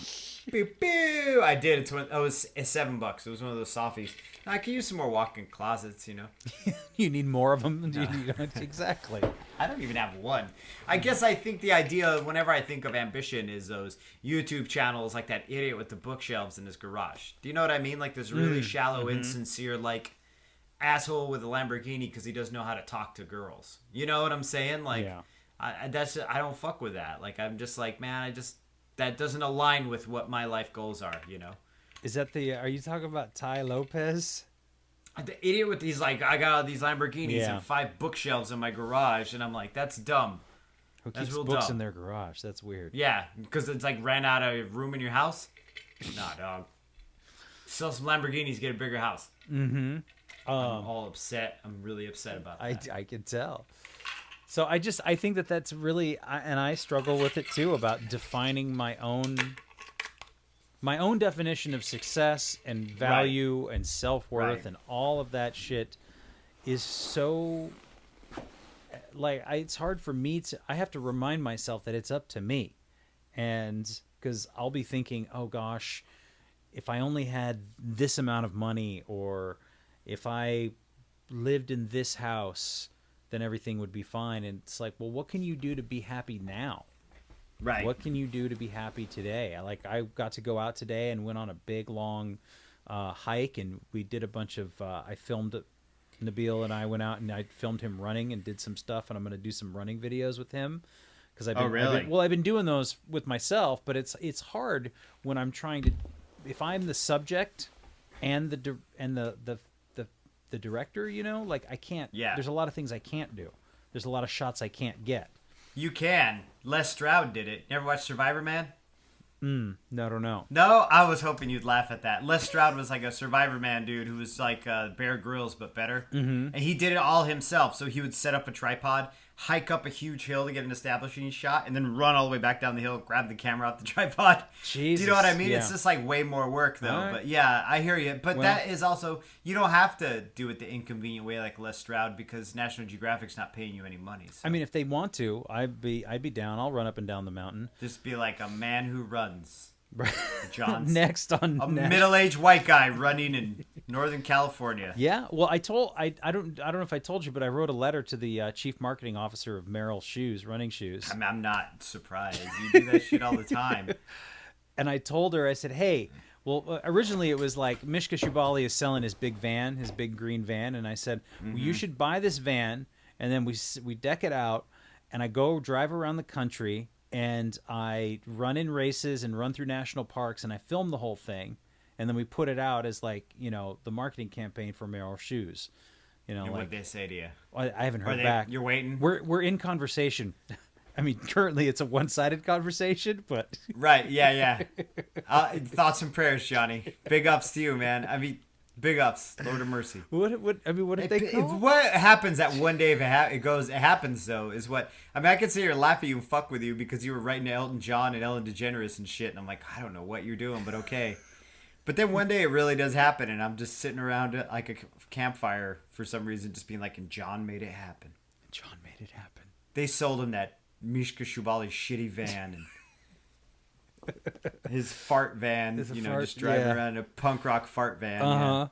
Speaker 1: Pew, pew. I did. It was $7. It was one of those softies. I could use some more walk-in closets,
Speaker 2: You need more of them. Exactly.
Speaker 1: I don't even have one. I guess I think the idea, whenever I think of ambition, is those YouTube channels like that idiot with the bookshelves in his garage. Do you know what I mean? Like this really shallow, insincere, like asshole with a Lamborghini because he doesn't know how to talk to girls. You know what I'm saying? Like, I don't fuck with that. Like, I'm just like, man, that doesn't align with what my life goals are,
Speaker 2: Is that are you talking about Ty Lopez?
Speaker 1: The idiot with these, like, I got all these Lamborghinis and 5 bookshelves in my garage, and I'm like, that's dumb.
Speaker 2: Who keeps books in their garage? That's weird.
Speaker 1: Yeah, because it's like ran out of room in your house. Nah, dog. Sell some Lamborghinis, get a bigger house. Mm-hmm. I'm all upset. I'm really upset about that.
Speaker 2: I can tell. So I think that's really, and I struggle with it too, about defining my own definition of success and value and self-worth and all of that shit is so, like, it's hard for me I have to remind myself that it's up to me. And because I'll be thinking, oh gosh, if I only had this amount of money, or if I lived in this house, then everything would be fine. And it's like, well, what can you do to be happy now?
Speaker 1: Right.
Speaker 2: What can you do to be happy today? I got to go out today and went on a big, long hike, and we did a bunch of, I filmed, Nabil and I went out and I filmed him running and did some stuff, and I'm going to do some running videos with him. Because I've been doing those with myself, but it's hard when I'm trying to, if I'm the subject and the director, like, I can't, there's a lot of things I can't do. There's a lot of shots I can't get.
Speaker 1: You can. Les Stroud did it. Never watched Survivor Man?
Speaker 2: No, I don't know.
Speaker 1: No? I was hoping you'd laugh at that. Les Stroud was like a Survivor Man dude who was like Bear Grylls, but better. Mm-hmm. And he did it all himself. So he would set up a tripod, hike up a huge hill to get an establishing shot, and then run all the way back down the hill, grab the camera off the tripod.
Speaker 2: Jesus.
Speaker 1: Do you know what I mean?
Speaker 2: Yeah.
Speaker 1: It's just like way more work, though.
Speaker 2: Right.
Speaker 1: But yeah, I hear you. But that is also, you don't have to do it the inconvenient way like Les Stroud, because National Geographic's not paying you any money. So.
Speaker 2: I mean, if they want to, I'd be down. I'll run up and down the mountain.
Speaker 1: Just be like a man who runs. Johnson.
Speaker 2: Next on
Speaker 1: a middle-aged white guy running in Northern California.
Speaker 2: Yeah, well, I don't know if I told you, but I wrote a letter to the chief marketing officer of Merrell Shoes, running shoes.
Speaker 1: I'm not surprised. You do that shit all the time.
Speaker 2: And I told her, I said, hey, well, originally it was like Mishka Shubali is selling his big van, his big green van, and I said, well, you should buy this van, and then we deck it out, and I go drive around the country, and I run in races and run through national parks, and I film the whole thing, and then we put it out as, like, the marketing campaign for Merrell Shoes.
Speaker 1: And like, what'd they say to you?
Speaker 2: I haven't heard back.
Speaker 1: You're waiting?
Speaker 2: We're in conversation. I mean, currently it's a one-sided conversation, but...
Speaker 1: Right, yeah. Thoughts and prayers, Johnny. Big ups to you, man. I mean, Big ups, Lord of Mercy.
Speaker 2: What I mean, what did they call?
Speaker 1: What happens that one day if it happens though is what I mean. I could sit here and laugh at you and fuck with you because you were writing to Elton John and Ellen DeGeneres and shit, and I'm like, I don't know what you're doing, but okay. But then one day it really does happen, and I'm just sitting around at like a campfire for some reason, just being like, and John made it happen.
Speaker 2: John made it happen.
Speaker 1: They sold him that Mishka Shubaly shitty van and his fart van, just driving around in a punk rock fart van. Yeah.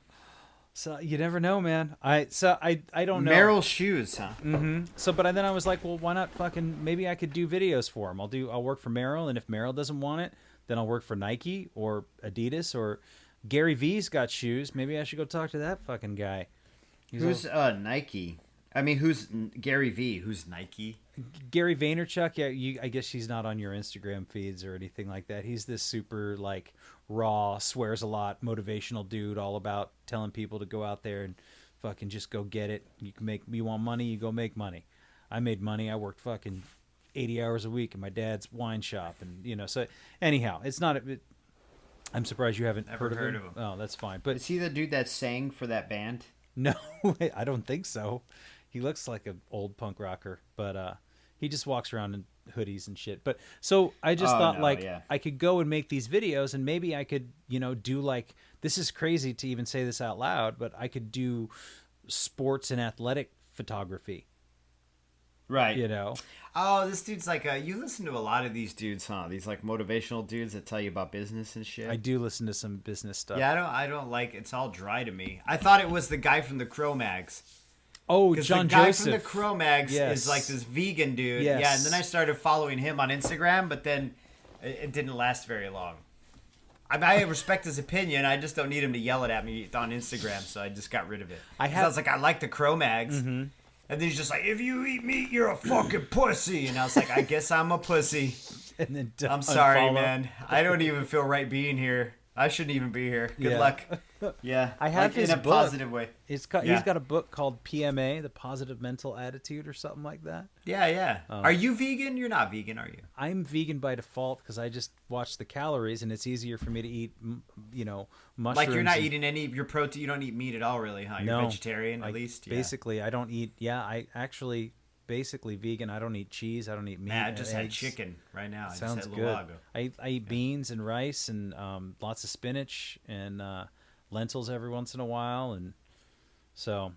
Speaker 2: So you never know, man. I don't know.
Speaker 1: Merrill's shoes, huh?
Speaker 2: Mm-hmm. So, but then I was like, well, why not fucking? Maybe I could do videos for him. I'll work for Merrill, and if Merrill doesn't want it, then I'll work for Nike or Adidas or Gary V's got shoes. Maybe I should go talk to that fucking guy.
Speaker 1: Who's Nike? I mean, who's Gary V? Who's Nike?
Speaker 2: Gary Vaynerchuk. Yeah, I guess he's not on your Instagram feeds or anything like that. He's this super like raw, swears a lot, motivational dude, all about telling people to go out there and fucking just go get it. You want money, you go make money. I made money. I worked fucking 80 hours a week in my dad's wine shop, and so anyhow, it's not. I'm surprised you haven't
Speaker 1: Never
Speaker 2: heard of him. Oh, that's fine. But
Speaker 1: is he the dude that sang for that band?
Speaker 2: No, I don't think so. He looks like an old punk rocker, but he just walks around in hoodies and shit. But so I just thought I could go and make these videos, and maybe I could, do like, this is crazy to even say this out loud, but I could do sports and athletic photography.
Speaker 1: Right.
Speaker 2: Oh,
Speaker 1: this dude's like you listen to a lot of these dudes, huh? These like motivational dudes that tell you about business and shit.
Speaker 2: I do listen to some business stuff.
Speaker 1: Yeah, I don't like it's all dry to me. I thought it was the guy from the Cro-Mags.
Speaker 2: Oh, John
Speaker 1: the guy
Speaker 2: Joseph
Speaker 1: from the Cro-Mags is like this vegan dude.
Speaker 2: Yes.
Speaker 1: Yeah, and then I started following him on Instagram, but then it didn't last very long. I respect his opinion. I just don't need him to yell it at me on Instagram, so I just got rid of it. I was like, I like the Cro-Mags. Mm-hmm. And then he's just like, if you eat meat, you're a fucking pussy. And I was like, I guess I'm a pussy.
Speaker 2: And then
Speaker 1: I'm sorry, man. I don't even feel right being here. I shouldn't even be here. Good luck. Yeah.
Speaker 2: I have his
Speaker 1: in a
Speaker 2: book.
Speaker 1: positive way.
Speaker 2: He's got a book called PMA, The Positive Mental Attitude, or something like that.
Speaker 1: Yeah. Are you vegan? You're not vegan, are you?
Speaker 2: I'm vegan by default because I just watch the calories, and it's easier for me to eat, mushrooms.
Speaker 1: Like you're not eating any of your protein. You don't eat meat at all, really, huh? You're
Speaker 2: No,
Speaker 1: vegetarian, at least. Yeah.
Speaker 2: Basically, I don't eat. Yeah, I actually basically vegan. I don't eat cheese. I don't eat meat.
Speaker 1: Man, I just had
Speaker 2: eggs.
Speaker 1: chicken right now.
Speaker 2: Sounds good. I eat beans and rice and lots of spinach and lentils every once in a while, and so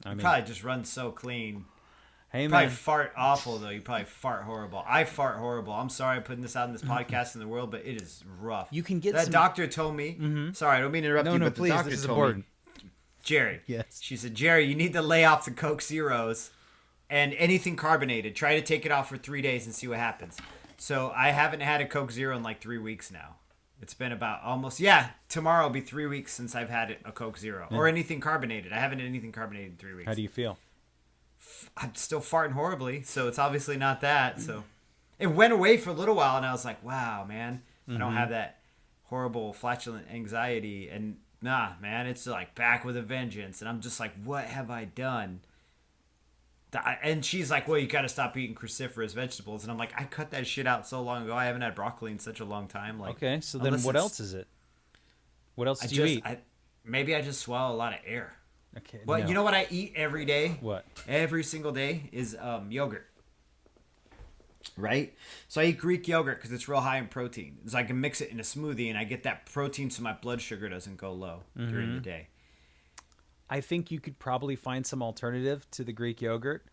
Speaker 2: I mean,
Speaker 1: probably just run so clean.
Speaker 2: Hey,
Speaker 1: you
Speaker 2: man.
Speaker 1: probably fart awful though. You probably fart horrible. I fart horrible. I'm sorry putting this out in this podcast in the world, but it is rough.
Speaker 2: You can get
Speaker 1: that doctor told me. Mm-hmm. Sorry, I don't mean to interrupt you, but
Speaker 2: please,
Speaker 1: the doctor
Speaker 2: this is
Speaker 1: told
Speaker 2: important.
Speaker 1: me, Jerry.
Speaker 2: Yes.
Speaker 1: She said, Jerry, you need to lay off the Coke Zeros and anything carbonated. Try to take it off for 3 days and see what happens. So I haven't had a Coke Zero in like 3 weeks now. It's been about tomorrow will be 3 weeks since I've had a Coke Zero or anything carbonated. I haven't had anything carbonated in 3 weeks.
Speaker 2: How do you feel?
Speaker 1: I'm still farting horribly, so it's obviously not that. So it went away for a little while, and I was like, wow, man, I don't have that horrible flatulent anxiety. And nah, man, it's like back with a vengeance. And I'm just like, what have I done? And she's like, well, you got to stop eating cruciferous vegetables. And I'm like, I cut that shit out so long ago. I haven't had broccoli in such a long time. Like,
Speaker 2: okay, so then what else is it? What else do you eat?
Speaker 1: Maybe I just swallow a lot of air.
Speaker 2: Okay.
Speaker 1: Well, you know what I eat every day?
Speaker 2: What?
Speaker 1: Every single day is yogurt. Right? So I eat Greek yogurt because it's real high in protein. So I can mix it in a smoothie and I get that protein so my blood sugar doesn't go low during the day.
Speaker 2: I think you could probably find some alternative to the Greek yogurt.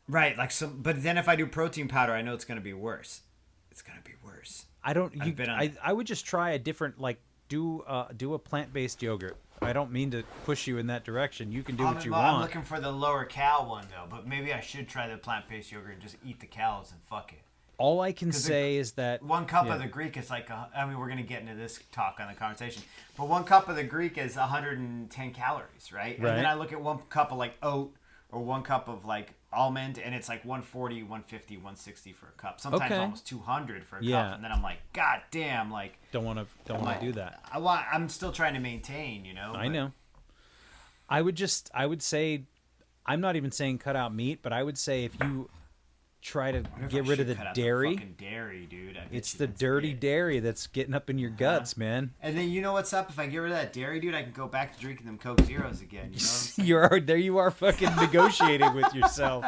Speaker 1: Right, but then if I do protein powder, I know it's going to be worse. It's going to be worse.
Speaker 2: I would just try a different, do a plant-based yogurt. I don't mean to push you in that direction. You can do what you want.
Speaker 1: I'm looking for the lower cal one though, but maybe I should try the plant-based yogurt and just eat the cows and fuck it.
Speaker 2: All I can say is that
Speaker 1: 1 cup of the Greek is like, we're going to get into this talk on the conversation, but 1 cup of the Greek is 110 calories, right? And then I look at 1 cup of like oat or 1 cup of like almond, and it's like 140, 150, 160 for a cup. Sometimes almost 200 for a cup. And then I'm like, God damn, like
Speaker 2: don't want to do that.
Speaker 1: I'm still trying to maintain,
Speaker 2: I know. I would say, I'm not even saying cut out meat, but I would say if try to
Speaker 1: What if
Speaker 2: get
Speaker 1: I
Speaker 2: rid of
Speaker 1: should
Speaker 2: the
Speaker 1: cut out
Speaker 2: dairy.
Speaker 1: fucking dairy, dude. I bet
Speaker 2: It's
Speaker 1: you
Speaker 2: the
Speaker 1: that's
Speaker 2: dirty
Speaker 1: it.
Speaker 2: dairy that's getting up in your guts, man.
Speaker 1: And then you know what's up? If I get rid of that dairy, dude, I can go back to drinking them Coke Zeros again. You know what I'm saying?
Speaker 2: You are fucking negotiating with yourself,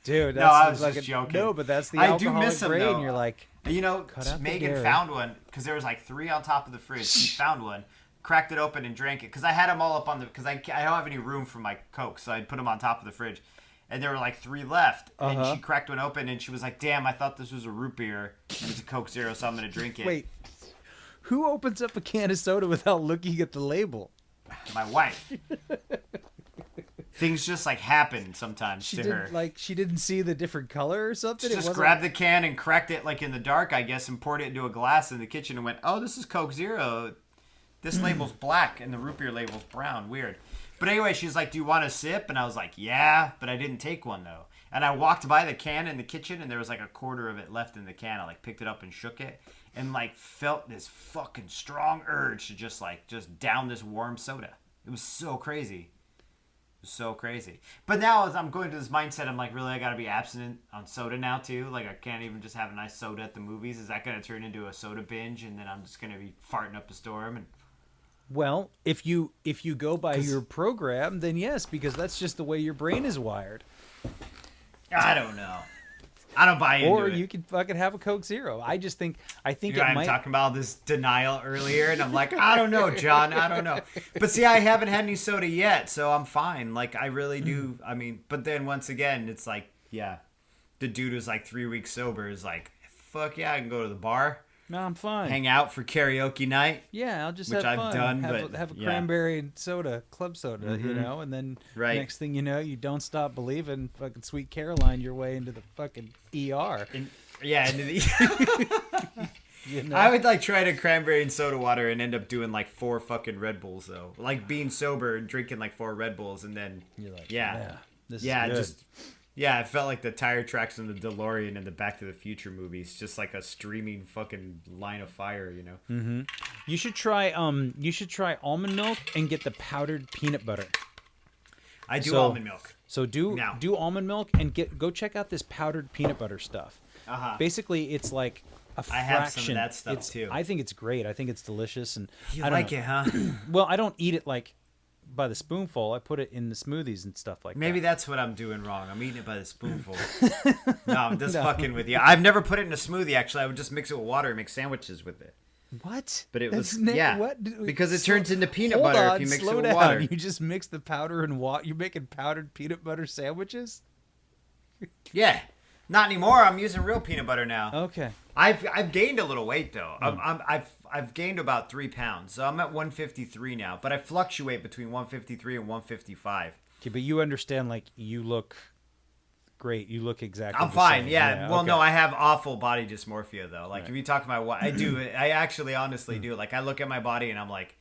Speaker 2: dude. That's
Speaker 1: No, I was
Speaker 2: fucking,
Speaker 1: just joking.
Speaker 2: No, but that's the
Speaker 1: I do
Speaker 2: alcoholic
Speaker 1: miss 'em,
Speaker 2: brain.
Speaker 1: though.
Speaker 2: You're like,
Speaker 1: You know,
Speaker 2: Cut out the
Speaker 1: Megan
Speaker 2: dairy.
Speaker 1: found one because there was like 3 on top of the fridge. She found one, cracked it open, and drank it because I had them all up on the because I don't have any room for my Coke, so I put them on top of the fridge. And there were like 3 left, and she cracked one open, and she was like, "Damn, I thought this was a root beer. It was a Coke Zero, so I'm gonna drink it."
Speaker 2: wait, who opens up a can of soda without looking at the label?
Speaker 1: My wife. Things just like happen sometimes
Speaker 2: She
Speaker 1: to
Speaker 2: didn't
Speaker 1: her.
Speaker 2: like she didn't see the different color or something.
Speaker 1: She just grabbed the can and cracked it like in the dark, I guess, and poured it into a glass in the kitchen and went, "Oh, this is Coke Zero. This label's black and the root beer label's brown. Weird." But anyway, she's like, "Do you want a sip?" And I was like, "Yeah," but I didn't take one though. And I walked by the can in the kitchen and there was like a quarter of it left in the can. I like picked it up and shook it and like felt this fucking strong urge to just down this warm soda. It was so crazy. So crazy. But now as I'm going to this mindset, I'm like, really, I gotta be abstinent on soda now too. Like I can't even just have a nice soda at the movies. Is that gonna turn into a soda binge and then I'm just gonna be farting up a storm? And
Speaker 2: Well, if you go by your program, then yes, because that's just the way your brain is wired.
Speaker 1: I don't know. I don't buy into
Speaker 2: Or
Speaker 1: it.
Speaker 2: you can fucking have a Coke Zero. I think
Speaker 1: You
Speaker 2: it
Speaker 1: I'm
Speaker 2: might.
Speaker 1: talking about this denial earlier, and I'm like, I don't know, John. I don't know. But see, I haven't had any soda yet, so I'm fine. Like, I really do. I mean, but then once again, it's like, yeah, the dude who's like 3 weeks sober is like, fuck yeah, I can go to the bar,
Speaker 2: No, I'm fine.
Speaker 1: hang out for karaoke night.
Speaker 2: Yeah, I'll just
Speaker 1: Which
Speaker 2: have
Speaker 1: I've
Speaker 2: fun.
Speaker 1: done,
Speaker 2: have a
Speaker 1: yeah.
Speaker 2: cranberry and soda, club soda, you
Speaker 1: Mhm.
Speaker 2: know, and then
Speaker 1: Right.
Speaker 2: next thing you know, you don't stop believing, fucking Sweet Caroline your way into the fucking ER.
Speaker 1: Yeah, into the.
Speaker 2: You know?
Speaker 1: I would like try to cranberry and soda water and end up doing like 4 fucking Red Bulls though. Like being sober and drinking like 4 Red Bulls and then
Speaker 2: You're like,
Speaker 1: yeah,
Speaker 2: this
Speaker 1: yeah,
Speaker 2: is good.
Speaker 1: just yeah. It felt like the tire tracks in the DeLorean in the Back to the Future movies, just like a streaming fucking line of fire, you know.
Speaker 2: You should try almond milk and get the powdered peanut butter.
Speaker 1: I do
Speaker 2: So-
Speaker 1: almond milk.
Speaker 2: So do
Speaker 1: Now.
Speaker 2: almond milk and go check out this powdered peanut butter stuff.
Speaker 1: Uh-huh.
Speaker 2: Basically, it's like a
Speaker 1: I
Speaker 2: fraction.
Speaker 1: have some of that stuff,
Speaker 2: It's-
Speaker 1: too.
Speaker 2: I think it's great. I think it's delicious, and
Speaker 1: You
Speaker 2: I don't
Speaker 1: like
Speaker 2: know.
Speaker 1: it, huh?
Speaker 2: Well, I don't eat it like by the spoonful. I put it in the smoothies and stuff like
Speaker 1: Maybe
Speaker 2: that.
Speaker 1: that's what I'm doing wrong. I'm eating it by the spoonful. No, I'm just
Speaker 2: No.
Speaker 1: fucking with you. I've never put it in a smoothie. Actually, I would just mix it with water and make sandwiches with it.
Speaker 2: What?
Speaker 1: But it
Speaker 2: That's
Speaker 1: was
Speaker 2: ne-
Speaker 1: yeah,
Speaker 2: What?
Speaker 1: because it turns into peanut
Speaker 2: Hold
Speaker 1: butter
Speaker 2: on,
Speaker 1: if you mix
Speaker 2: slow
Speaker 1: it with
Speaker 2: down.
Speaker 1: water.
Speaker 2: You just mix the powder and water. You're making powdered peanut butter sandwiches?
Speaker 1: Yeah, not anymore. I'm using real peanut butter now.
Speaker 2: Okay.
Speaker 1: I've gained a little weight though.
Speaker 2: Hmm.
Speaker 1: I've gained about 3 pounds, so I'm at 153 now. But I fluctuate between 153 and 155.
Speaker 2: Okay, but you understand, like, you look great. You look exactly
Speaker 1: I'm
Speaker 2: the
Speaker 1: fine.
Speaker 2: same.
Speaker 1: Yeah. Well,
Speaker 2: okay.
Speaker 1: no, I have awful body dysmorphia though. Like
Speaker 2: Right.
Speaker 1: if you talk to my wife, I do. I actually, honestly do. Like I look at my body and I'm like,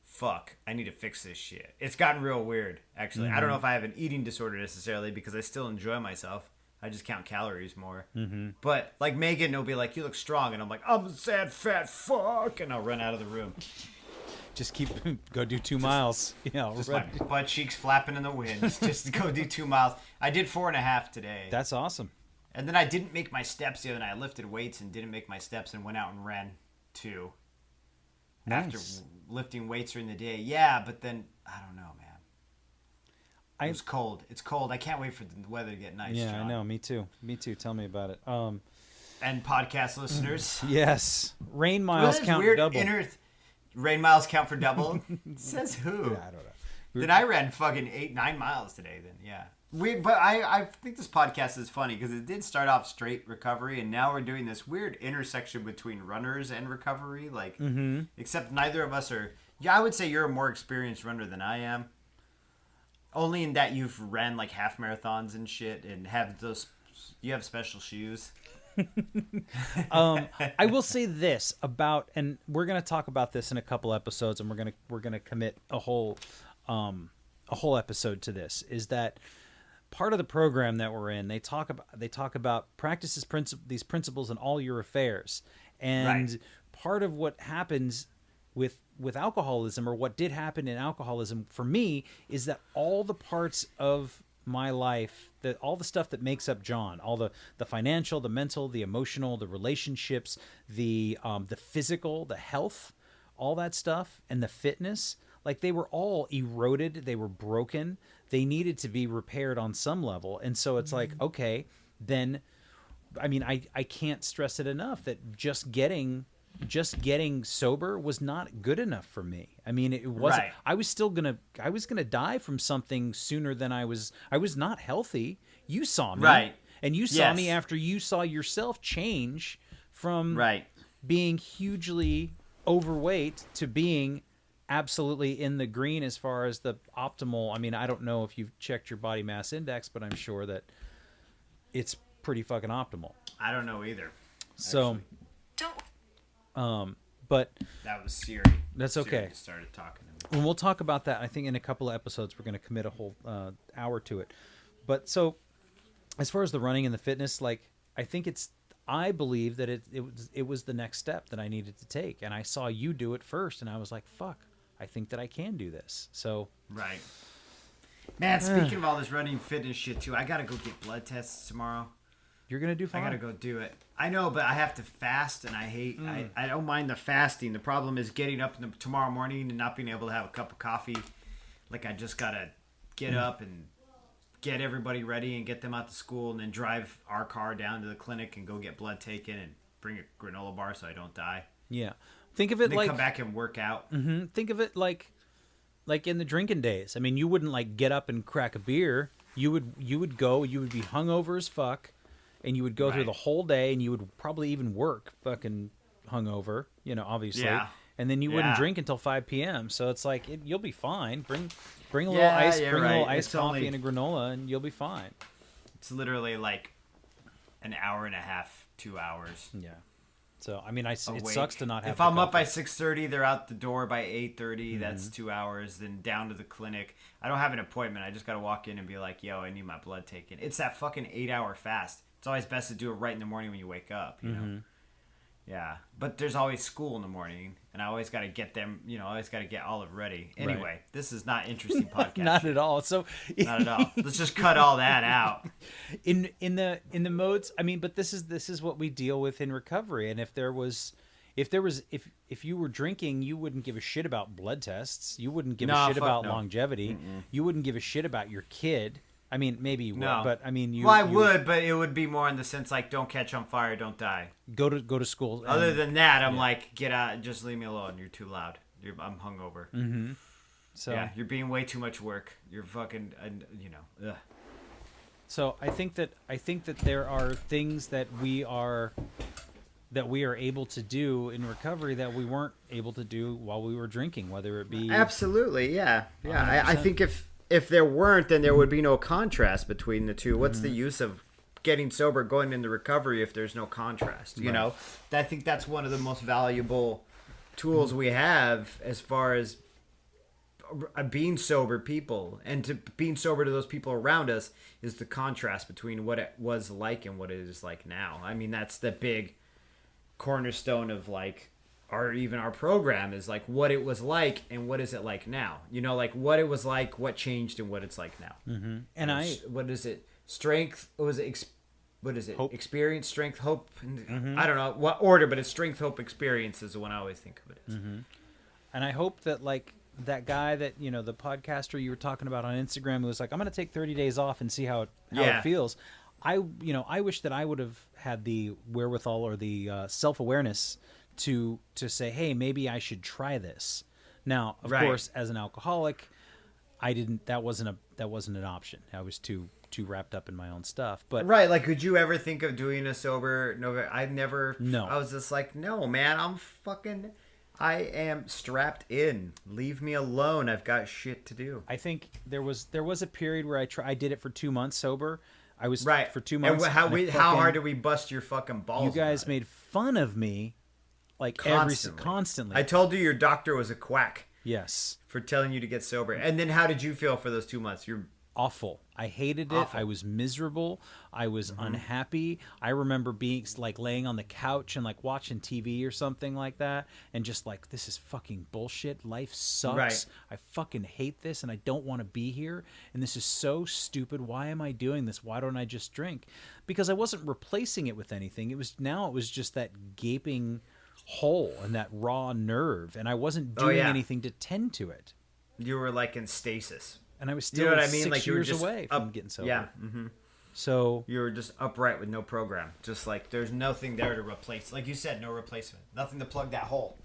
Speaker 1: fuck, I need to fix this shit. It's gotten real weird. Actually, I don't know if I have an eating disorder necessarily because I still enjoy myself. I just count calories more. Mm-hmm. But like Megan will be like, "You look strong," and I'm like, "I'm a sad fat fuck," and I'll run out of the room.
Speaker 2: Just go do 2 miles. Yeah,
Speaker 1: Just
Speaker 2: right.
Speaker 1: my butt cheeks flapping in the wind. Just to go do 2 miles. I did 4.5 today.
Speaker 2: That's awesome.
Speaker 1: And then I didn't make my steps the other night. I lifted weights and didn't make my steps and went out and ran 2. After
Speaker 2: Nice.
Speaker 1: lifting weights during the day. Yeah, but then, I don't know, man. It was cold. It's cold. I can't wait for the weather to get nice,
Speaker 2: Yeah,
Speaker 1: John.
Speaker 2: I know. Me too. Me too. Tell me about it.
Speaker 1: And podcast listeners.
Speaker 2: Yes. Rain
Speaker 1: Well,
Speaker 2: miles
Speaker 1: that
Speaker 2: count
Speaker 1: weird
Speaker 2: double.
Speaker 1: rain miles count for double? Says who?
Speaker 2: Yeah, I don't know.
Speaker 1: Then I ran fucking 9 miles today. Then yeah, but I think this podcast is funny because it did start off straight recovery, and now we're doing this weird intersection between runners and recovery. Like, except neither of us are. Yeah, I would say you're a more experienced runner than I am. Only in that you've ran like half marathons and shit, and have those. You have special shoes.
Speaker 2: I will say this about, and we're gonna talk about this in a couple episodes, and we're gonna commit a whole episode to this. Is that part of the program that we're in? They talk about practices these principles in all your affairs, and
Speaker 1: Right.
Speaker 2: part of what happens with alcoholism, or what did happen in alcoholism for me, is that all the parts of my life, all the stuff that makes up John, all the financial, the mental, the emotional, the relationships, the physical, the health, all that stuff, and the fitness, like they were all eroded, they were broken, they needed to be repaired on some level. And so it's like, okay, then I mean, I can't stress it enough that just getting sober was not good enough for me. I mean, it wasn't.
Speaker 1: Right.
Speaker 2: I was gonna die from something sooner than I was not healthy. You saw me,
Speaker 1: Right.
Speaker 2: and you saw me after you saw yourself change from being hugely overweight to being absolutely in the green as far as the optimal. I mean, I don't know if you've checked your body mass index, but I'm sure that it's pretty fucking optimal.
Speaker 1: I don't know either.
Speaker 2: So,
Speaker 3: Don't.
Speaker 2: but
Speaker 1: That was Siri.
Speaker 2: That's okay.
Speaker 1: Siri started talking to me.
Speaker 2: and we'll talk about that. I think in a couple of episodes we're going to commit a whole hour to it. But so, as far as the running and the fitness, like I believe that it was the next step that I needed to take, and I saw you do it first, and I was like, fuck, I think that I can do this. So
Speaker 1: Right. Man, speaking of all this running fitness shit too, I gotta go get blood tests tomorrow.
Speaker 2: you're gonna do fine.
Speaker 1: I gotta go do it. I know, but I have to fast, and I hate. I don't mind the fasting. The problem is getting up tomorrow morning and not being able to have a cup of coffee. Like I just gotta get up and get everybody ready and get them out to school, and then drive our car down to the clinic and go get blood taken and bring a granola bar so I don't die.
Speaker 2: Yeah, think of it
Speaker 1: And then
Speaker 2: like
Speaker 1: come back and work out.
Speaker 2: think of it like in the drinking days. I mean, you wouldn't like get up and crack a beer. You would be hungover as fuck, and you would go through
Speaker 1: Right.
Speaker 2: the whole day, and you would probably even work fucking hungover, obviously.
Speaker 1: Yeah.
Speaker 2: And then you wouldn't
Speaker 1: Yeah.
Speaker 2: drink until 5 p.m. So it's like you'll be fine. Bring a little
Speaker 1: Yeah,
Speaker 2: ice,
Speaker 1: you're
Speaker 2: bring a little
Speaker 1: right.
Speaker 2: iced
Speaker 1: It's
Speaker 2: coffee
Speaker 1: only-
Speaker 2: and a granola, and you'll be fine.
Speaker 1: It's literally like an hour and a half, 2 hours.
Speaker 2: Yeah. So I mean, it
Speaker 1: awake.
Speaker 2: sucks to not have.
Speaker 1: If
Speaker 2: the
Speaker 1: I'm up by
Speaker 2: coffee.
Speaker 1: 6:30, they're out the door by 8:30. That's 2 hours. Then down to the clinic. I don't have an appointment. I just gotta walk in and be like, "Yo, I need my blood taken." It's that fucking 8-hour fast. It's always best to do it right in the morning when you wake up. You know. Yeah, but there's always school in the morning, and I always got to get them. I always got to get Olive ready. Anyway, This is not interesting podcast.
Speaker 2: Not at all. So
Speaker 1: Not at all. Let's just cut all that out.
Speaker 2: in the modes, I mean, but this is what we deal with in recovery. And if you were drinking, you wouldn't give a shit about blood tests. You wouldn't give a shit
Speaker 1: fuck
Speaker 2: about
Speaker 1: no.
Speaker 2: longevity. You wouldn't give a shit about your kid. I mean, maybe you would,
Speaker 1: No.
Speaker 2: but I mean,
Speaker 1: Well, I would, but it would be more in the sense like, don't catch on fire, don't die.
Speaker 2: go to school.
Speaker 1: Other than that, I'm like, get out, just leave me alone. You're too loud. I'm hungover.
Speaker 2: so
Speaker 1: Yeah, you're being way too much work. You're fucking, ugh.
Speaker 2: So I think that there are things that we are able to do in recovery that we weren't able to do while we were drinking, whether it be
Speaker 1: Absolutely, yeah. I
Speaker 2: 100%.
Speaker 1: think if there weren't, then there would be no contrast between the two. What's the use of getting sober, going into recovery if there's no contrast? You know, I think that's one of the most valuable tools we have as far as being sober people, and to being sober to those people around us is the contrast between what it was like and what it is like now. I mean, that's the big cornerstone of like our program is like what it was like and what is it like now. Like what it was like, what changed, and what it's like now.
Speaker 2: and
Speaker 1: What is it? Strength? What is it?
Speaker 2: Hope.
Speaker 1: Experience, strength, hope. I don't know what order, but it's strength, hope, experience is the one I always think of it as.
Speaker 2: And I hope that like that guy that the podcaster you were talking about on Instagram who was like, I'm going to take 30 days off and see how it feels. I wish that I would have had the wherewithal or the self-awareness to say, hey, maybe I should try this. Now, of course, as an alcoholic, I didn't. That wasn't an option. I was too wrapped up in my own stuff. But
Speaker 1: Right, like, could you ever think of doing a sober? No, I never.
Speaker 2: No.
Speaker 1: I was just like, no, man, I am strapped in. Leave me alone. I've got shit to do.
Speaker 2: I think there was a period where I did it for 2 months sober. I was
Speaker 1: Right
Speaker 2: for 2 months.
Speaker 1: And how
Speaker 2: and I
Speaker 1: how hard
Speaker 2: fucking-
Speaker 1: did we bust your fucking balls?
Speaker 2: you guys
Speaker 1: about it?
Speaker 2: made fun of me like constantly.
Speaker 1: I told you your doctor was a quack
Speaker 2: Yes.
Speaker 1: for telling you to get sober. And then how did you feel for those 2 months? You're
Speaker 2: awful. I hated it.
Speaker 1: Awful.
Speaker 2: I was miserable. I was unhappy. I remember being like laying on the couch and like watching TV or something like that and just like, this is fucking bullshit. Life sucks.
Speaker 1: Right.
Speaker 2: I fucking hate this and I don't want to be here. And this is so stupid. Why am I doing this? Why don't I just drink? Because I wasn't replacing it with anything. It was just that gaping hole and that raw nerve. And I wasn't doing anything to tend to it.
Speaker 1: You were like in stasis.
Speaker 2: And I was still
Speaker 1: You know what I mean?
Speaker 2: 6
Speaker 1: Like you were
Speaker 2: years
Speaker 1: just
Speaker 2: away from getting sober.
Speaker 1: Yeah.
Speaker 2: So
Speaker 1: You were just upright with no program. Just like there's nothing there to replace. Like you said, no replacement. Nothing to plug that hole.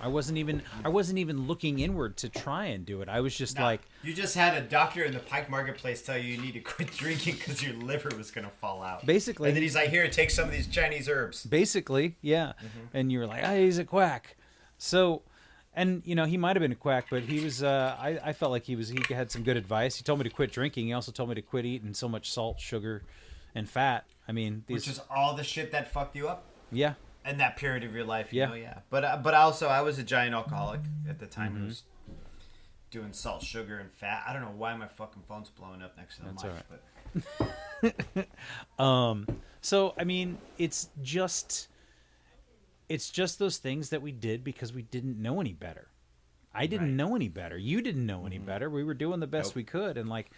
Speaker 2: I wasn't even looking inward to try and do it. I was just
Speaker 1: Nah,
Speaker 2: like,
Speaker 1: you just had a doctor in the Pike Marketplace tell you need to quit drinking because your liver was gonna fall out.
Speaker 2: basically,
Speaker 1: And then he's like, "Here, take some of these Chinese herbs."
Speaker 2: basically, yeah. And you were like, he's a quack. So, and you know, he might have been a quack, but he was. I felt like he had some good advice. He told me to quit drinking. He also told me to quit eating so much salt, sugar, and fat. I mean,
Speaker 1: Which is all the shit that fucked you up
Speaker 2: yeah.
Speaker 1: in that period of your life.
Speaker 2: Yeah.
Speaker 1: Yeah. But also, I was a giant alcoholic at the time. I was doing salt, sugar, and fat. I don't know why my fucking phone's blowing up next to the mic.
Speaker 2: That's all right. So I mean, it's just those things that we did because we didn't know any better. I didn't know any better. You didn't know any better. We were doing the best we could, and like,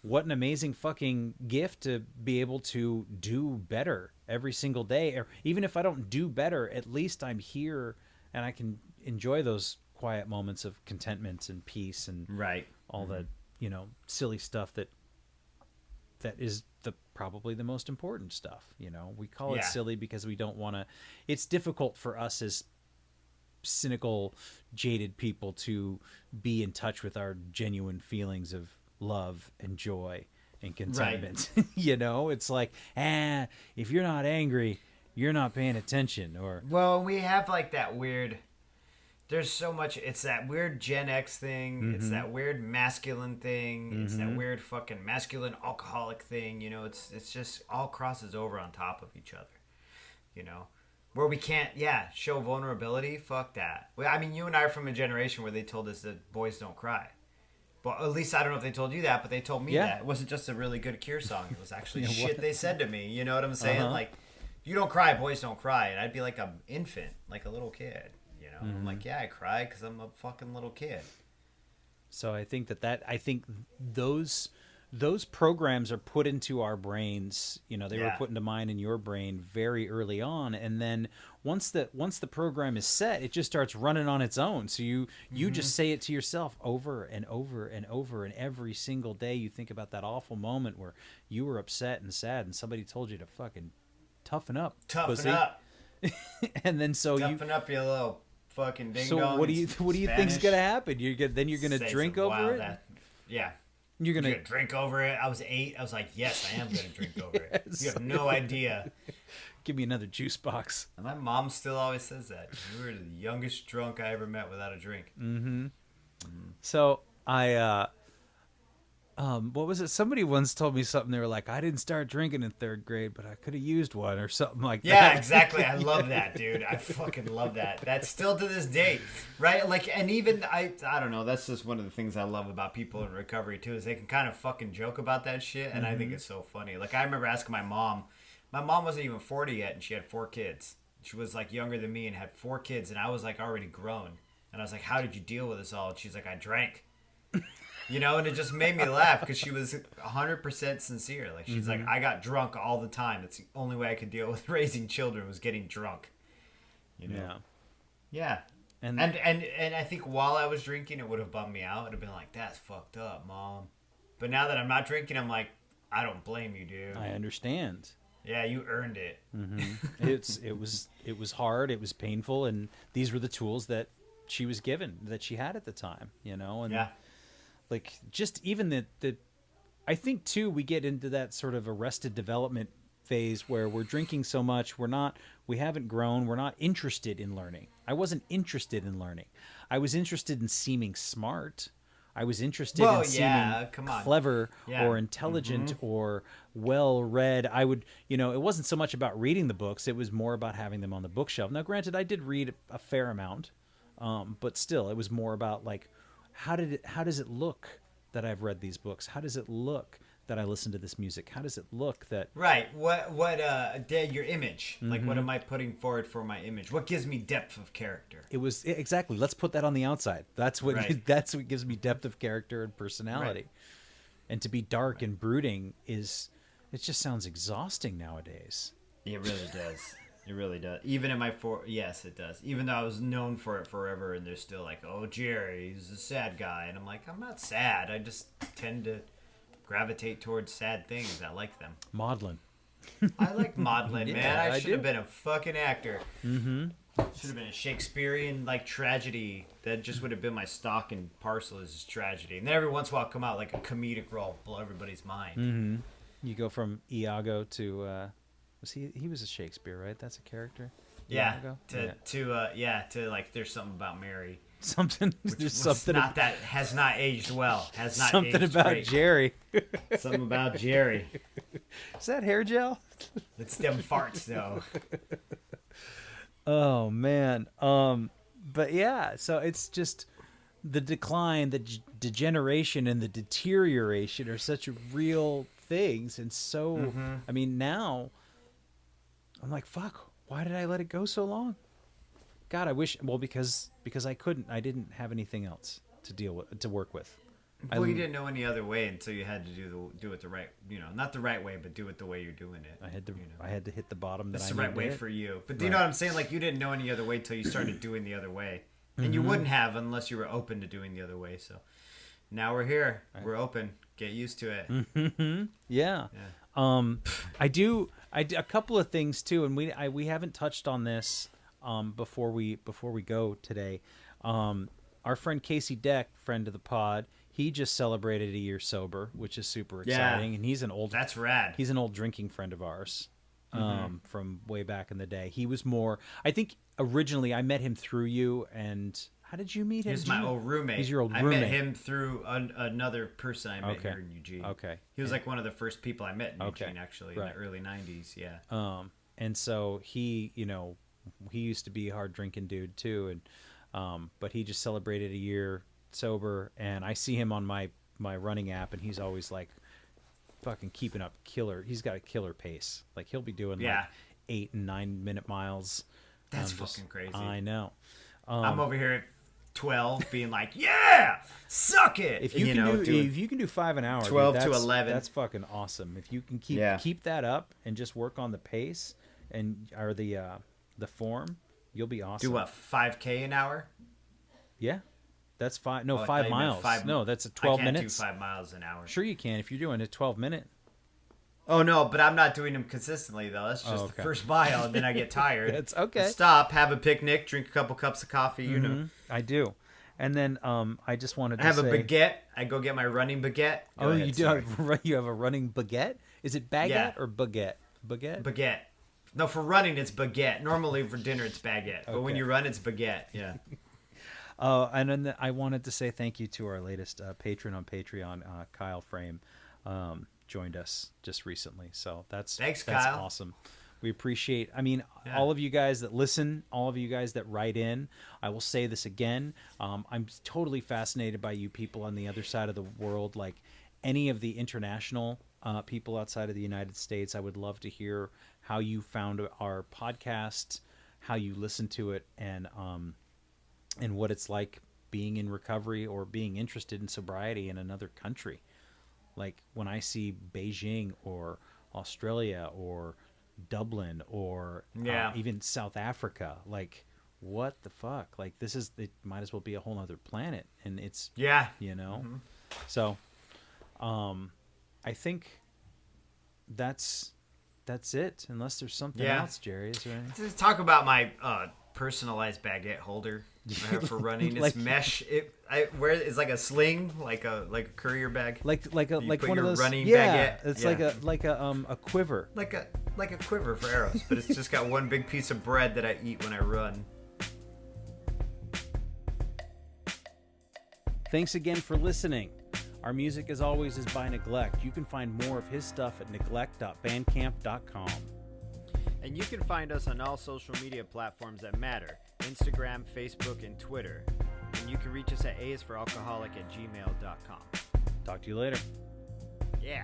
Speaker 2: what an amazing fucking gift to be able to do better every single day. Or even if I don't do better, at least I'm here and I can enjoy those quiet moments of contentment and peace and all the, you know, silly stuff that is probably the most important stuff. You know, we call it silly because we don't want to. It's difficult for us as cynical, jaded people to be in touch with our genuine feelings of love and joy and contentment. You know, it's like, if you're not angry, you're not paying attention. Or
Speaker 1: well, we have like that weird. There's so much. It's that weird Gen X thing. It's that weird masculine thing. It's that weird fucking masculine alcoholic thing. You know, it's just all crosses over on top of each other. You know, where we can't, show vulnerability. Fuck that. Well, I mean, you and I are from a generation where they told us that boys don't cry. Well, at least I don't know if they told you that, but they told me that. It wasn't just a really good Cure song. It was actually shit they said to me. You know what I'm saying? Like, you don't cry, boys don't cry. And I'd be like an infant, like a little kid. You know, I'm like, I cry because I'm a fucking little kid.
Speaker 2: So I think I think those programs are put into our brains. You know, they were put into mine and your brain very early on, and then once the program is set, it just starts running on its own. So you just say it to yourself over and over and over, and every single day you think about that awful moment where you were upset and sad, and somebody told you to fucking toughen up,
Speaker 1: toughen up,
Speaker 2: and then
Speaker 1: toughen up, you little fucking ding dong.
Speaker 2: So what do you think's gonna happen? You're gonna drink over it? You're gonna
Speaker 1: drink over it. I was 8. I was like, yes, I am gonna drink over it. You have no idea.
Speaker 2: Give me another juice box.
Speaker 1: And my mom still always says that. You were the youngest drunk I ever met without a drink.
Speaker 2: So I what was it? Somebody once told me something. They were like, I didn't start drinking in 3rd grade, but I could have used one or something like that.
Speaker 1: Yeah, exactly. I love that, dude. I fucking love that. That's still to this day, right? Like, and even, I don't know, that's just one of the things I love about people in recovery, too, is they can kind of fucking joke about that shit, and I think it's so funny. Like, I remember asking my mom wasn't even 40 yet, and she had 4 kids. She was, like, younger than me and had 4 kids, and I was, like, already grown. And I was like, how did you deal with this all? And she's like, I drank. You know, and it just made me laugh because she was 100% sincere. Like, she's like, I got drunk all the time. That's the only way I could deal with raising children was getting drunk. You know? Yeah. And I think while I was drinking, it would have bummed me out. It would have been like, that's fucked up, Mom. But now that I'm not drinking, I'm like, I don't blame you, dude.
Speaker 2: I understand.
Speaker 1: Yeah, you earned it.
Speaker 2: It was hard. It was painful. And these were the tools that she was given, that she had at the time, you know? And like, just even the I think too, we get into that sort of arrested development phase where we're drinking so much, we haven't grown, we're not interested in learning. I wasn't interested in learning. I was interested in seeming smart. I was interested in seeming clever or intelligent or well-read. I would, you know, it wasn't so much about reading the books, it was more about having them on the bookshelf. Now, granted, I did read a fair amount, but still, it was more about like, how does it look that I've read these books? How does it look that I listen to this music? How does it look that...
Speaker 1: Right. Your image. Like, what am I putting forward for my image? What gives me depth of character?
Speaker 2: It was exactly. Let's put that on the outside. That's what
Speaker 1: Right.
Speaker 2: that's what gives me depth of character and personality.
Speaker 1: Right.
Speaker 2: And to be dark and brooding it just sounds exhausting nowadays.
Speaker 1: It really does. It really does. Even in yes, it does. Even though I was known for it forever, and they're still like, oh, Jerry, he's a sad guy, and I'm like, I'm not sad. I just tend to gravitate towards sad things. I like them.
Speaker 2: Maudlin.
Speaker 1: I like maudlin,
Speaker 2: Yeah,
Speaker 1: man. I
Speaker 2: I
Speaker 1: should
Speaker 2: do.
Speaker 1: have been a fucking actor. Mm-hmm. Should have been a Shakespearean tragedy. That just would have been my stock and parcel is tragedy. And then every once in a while come out like a comedic role, blow everybody's mind.
Speaker 2: Mm-hmm. You go from Iago to he was a Shakespeare, right? That's a character.
Speaker 1: Yeah.
Speaker 2: Iago?
Speaker 1: To like there's something about Mary.
Speaker 2: Something. There's something.
Speaker 1: That has not aged well. Has not
Speaker 2: something
Speaker 1: aged
Speaker 2: about
Speaker 1: great.
Speaker 2: Jerry.
Speaker 1: Something about Jerry.
Speaker 2: Is that hair gel?
Speaker 1: It's them farts though.
Speaker 2: Oh man. But yeah, so it's just the decline, the degeneration, and the deterioration are such real things, and so I mean now I'm like, fuck, why did I let it go so long? God, I wish. Well, because I I didn't have anything else to work with.
Speaker 1: Well, you didn't know any other way until you had to do it the right, not the right way, but do it the way you're doing it.
Speaker 2: I had to hit the bottom.
Speaker 1: That's
Speaker 2: that
Speaker 1: the
Speaker 2: I
Speaker 1: right way
Speaker 2: needed.
Speaker 1: for you. But do you know what I'm saying? Like, you didn't know any other way till you started doing the other way. And you wouldn't have unless you were open to doing the other way. So now we're here. We're open. Get used to it.
Speaker 2: Yeah. I do a couple of things too, and we haven't touched on this before we go today. Our friend Casey Deck, friend of the pod, he just celebrated a year sober, which is super exciting. And
Speaker 1: That's rad.
Speaker 2: He's an old drinking friend of ours from way back in the day. He was more, I think originally I met him through you. And how did you meet him?
Speaker 1: He's my old roommate.
Speaker 2: He's your old
Speaker 1: I
Speaker 2: roommate.
Speaker 1: met him through another person I met here in Eugene.
Speaker 2: Okay.
Speaker 1: He was like one of the first people I met in Eugene, actually, in the early 90s. Yeah.
Speaker 2: And so he used to be a hard drinking dude too. And, but he just celebrated a year sober, and I see him on my running app, and he's always like fucking keeping up killer. He's got a killer pace. Like he'll be doing like 8 and 9 minute miles.
Speaker 1: That's fucking crazy.
Speaker 2: I know.
Speaker 1: I'm over here at 12 being like, yeah, suck it.
Speaker 2: If you can do 5 an hour,
Speaker 1: 12
Speaker 2: dude,
Speaker 1: to 11.
Speaker 2: That's fucking awesome. If you can keep that up and just work on the pace or the form, you'll be awesome.
Speaker 1: Do what, 5K an hour?
Speaker 2: Yeah. That's 5. No,
Speaker 1: Oh, I
Speaker 2: 5
Speaker 1: thought you meant
Speaker 2: miles.
Speaker 1: 5
Speaker 2: No, that's 12
Speaker 1: I can't
Speaker 2: minutes.
Speaker 1: do 5 miles an hour.
Speaker 2: Sure you can if you're doing a 12 minute.
Speaker 1: Oh, no, but I'm not doing them consistently, though. That's just the first mile, and then I get tired.
Speaker 2: That's okay.
Speaker 1: Stop, have a picnic, drink a couple cups of coffee, you know.
Speaker 2: I do. And then I just wanted to
Speaker 1: I have
Speaker 2: say...
Speaker 1: a baguette. I go get my running baguette. Go ahead,
Speaker 2: you do
Speaker 1: sorry.
Speaker 2: you have a running baguette? Is it baguette
Speaker 1: Yeah.
Speaker 2: or baguette? Baguette?
Speaker 1: Baguette. No, for running, it's baguette. Normally, for dinner, it's baguette. But when
Speaker 2: Okay.
Speaker 1: you run, it's baguette. Yeah.
Speaker 2: And then I wanted to say thank you to our latest patron on Patreon, Kyle Frame. Joined us just recently. So that's
Speaker 1: Kyle.
Speaker 2: awesome. We appreciate, all of you guys that listen, all of you guys that write in. I will say this again. I'm totally fascinated by you people on the other side of the world, like any of the international people outside of the United States. I would love to hear how you found our podcast, how you listen to it, and what it's like being in recovery or being interested in sobriety in another country. Like when I see Beijing or Australia or Dublin or even South Africa, like what the fuck? Like it might as well be a whole other planet, and it's So I think that's it, unless there's something else, Jerry. Is there anything?
Speaker 1: Let's talk about my personalized baguette holder I have for running. It's mesh. It's like a sling, like a courier bag.
Speaker 2: Like
Speaker 1: put
Speaker 2: one of
Speaker 1: your
Speaker 2: those
Speaker 1: running
Speaker 2: baguette.
Speaker 1: baguette.
Speaker 2: It's
Speaker 1: Yeah.
Speaker 2: like a quiver.
Speaker 1: Like a quiver for arrows, but it's just got one big piece of bread that I eat when I run.
Speaker 2: Thanks again for listening. Our music, as always, is by Neglect. You can find more of his stuff at neglect.bandcamp.com.
Speaker 1: And you can find us on all social media platforms that matter: Instagram, Facebook, and Twitter. And you can reach us at aisforalcoholic@gmail.com.
Speaker 2: Talk to you later.
Speaker 1: Yeah.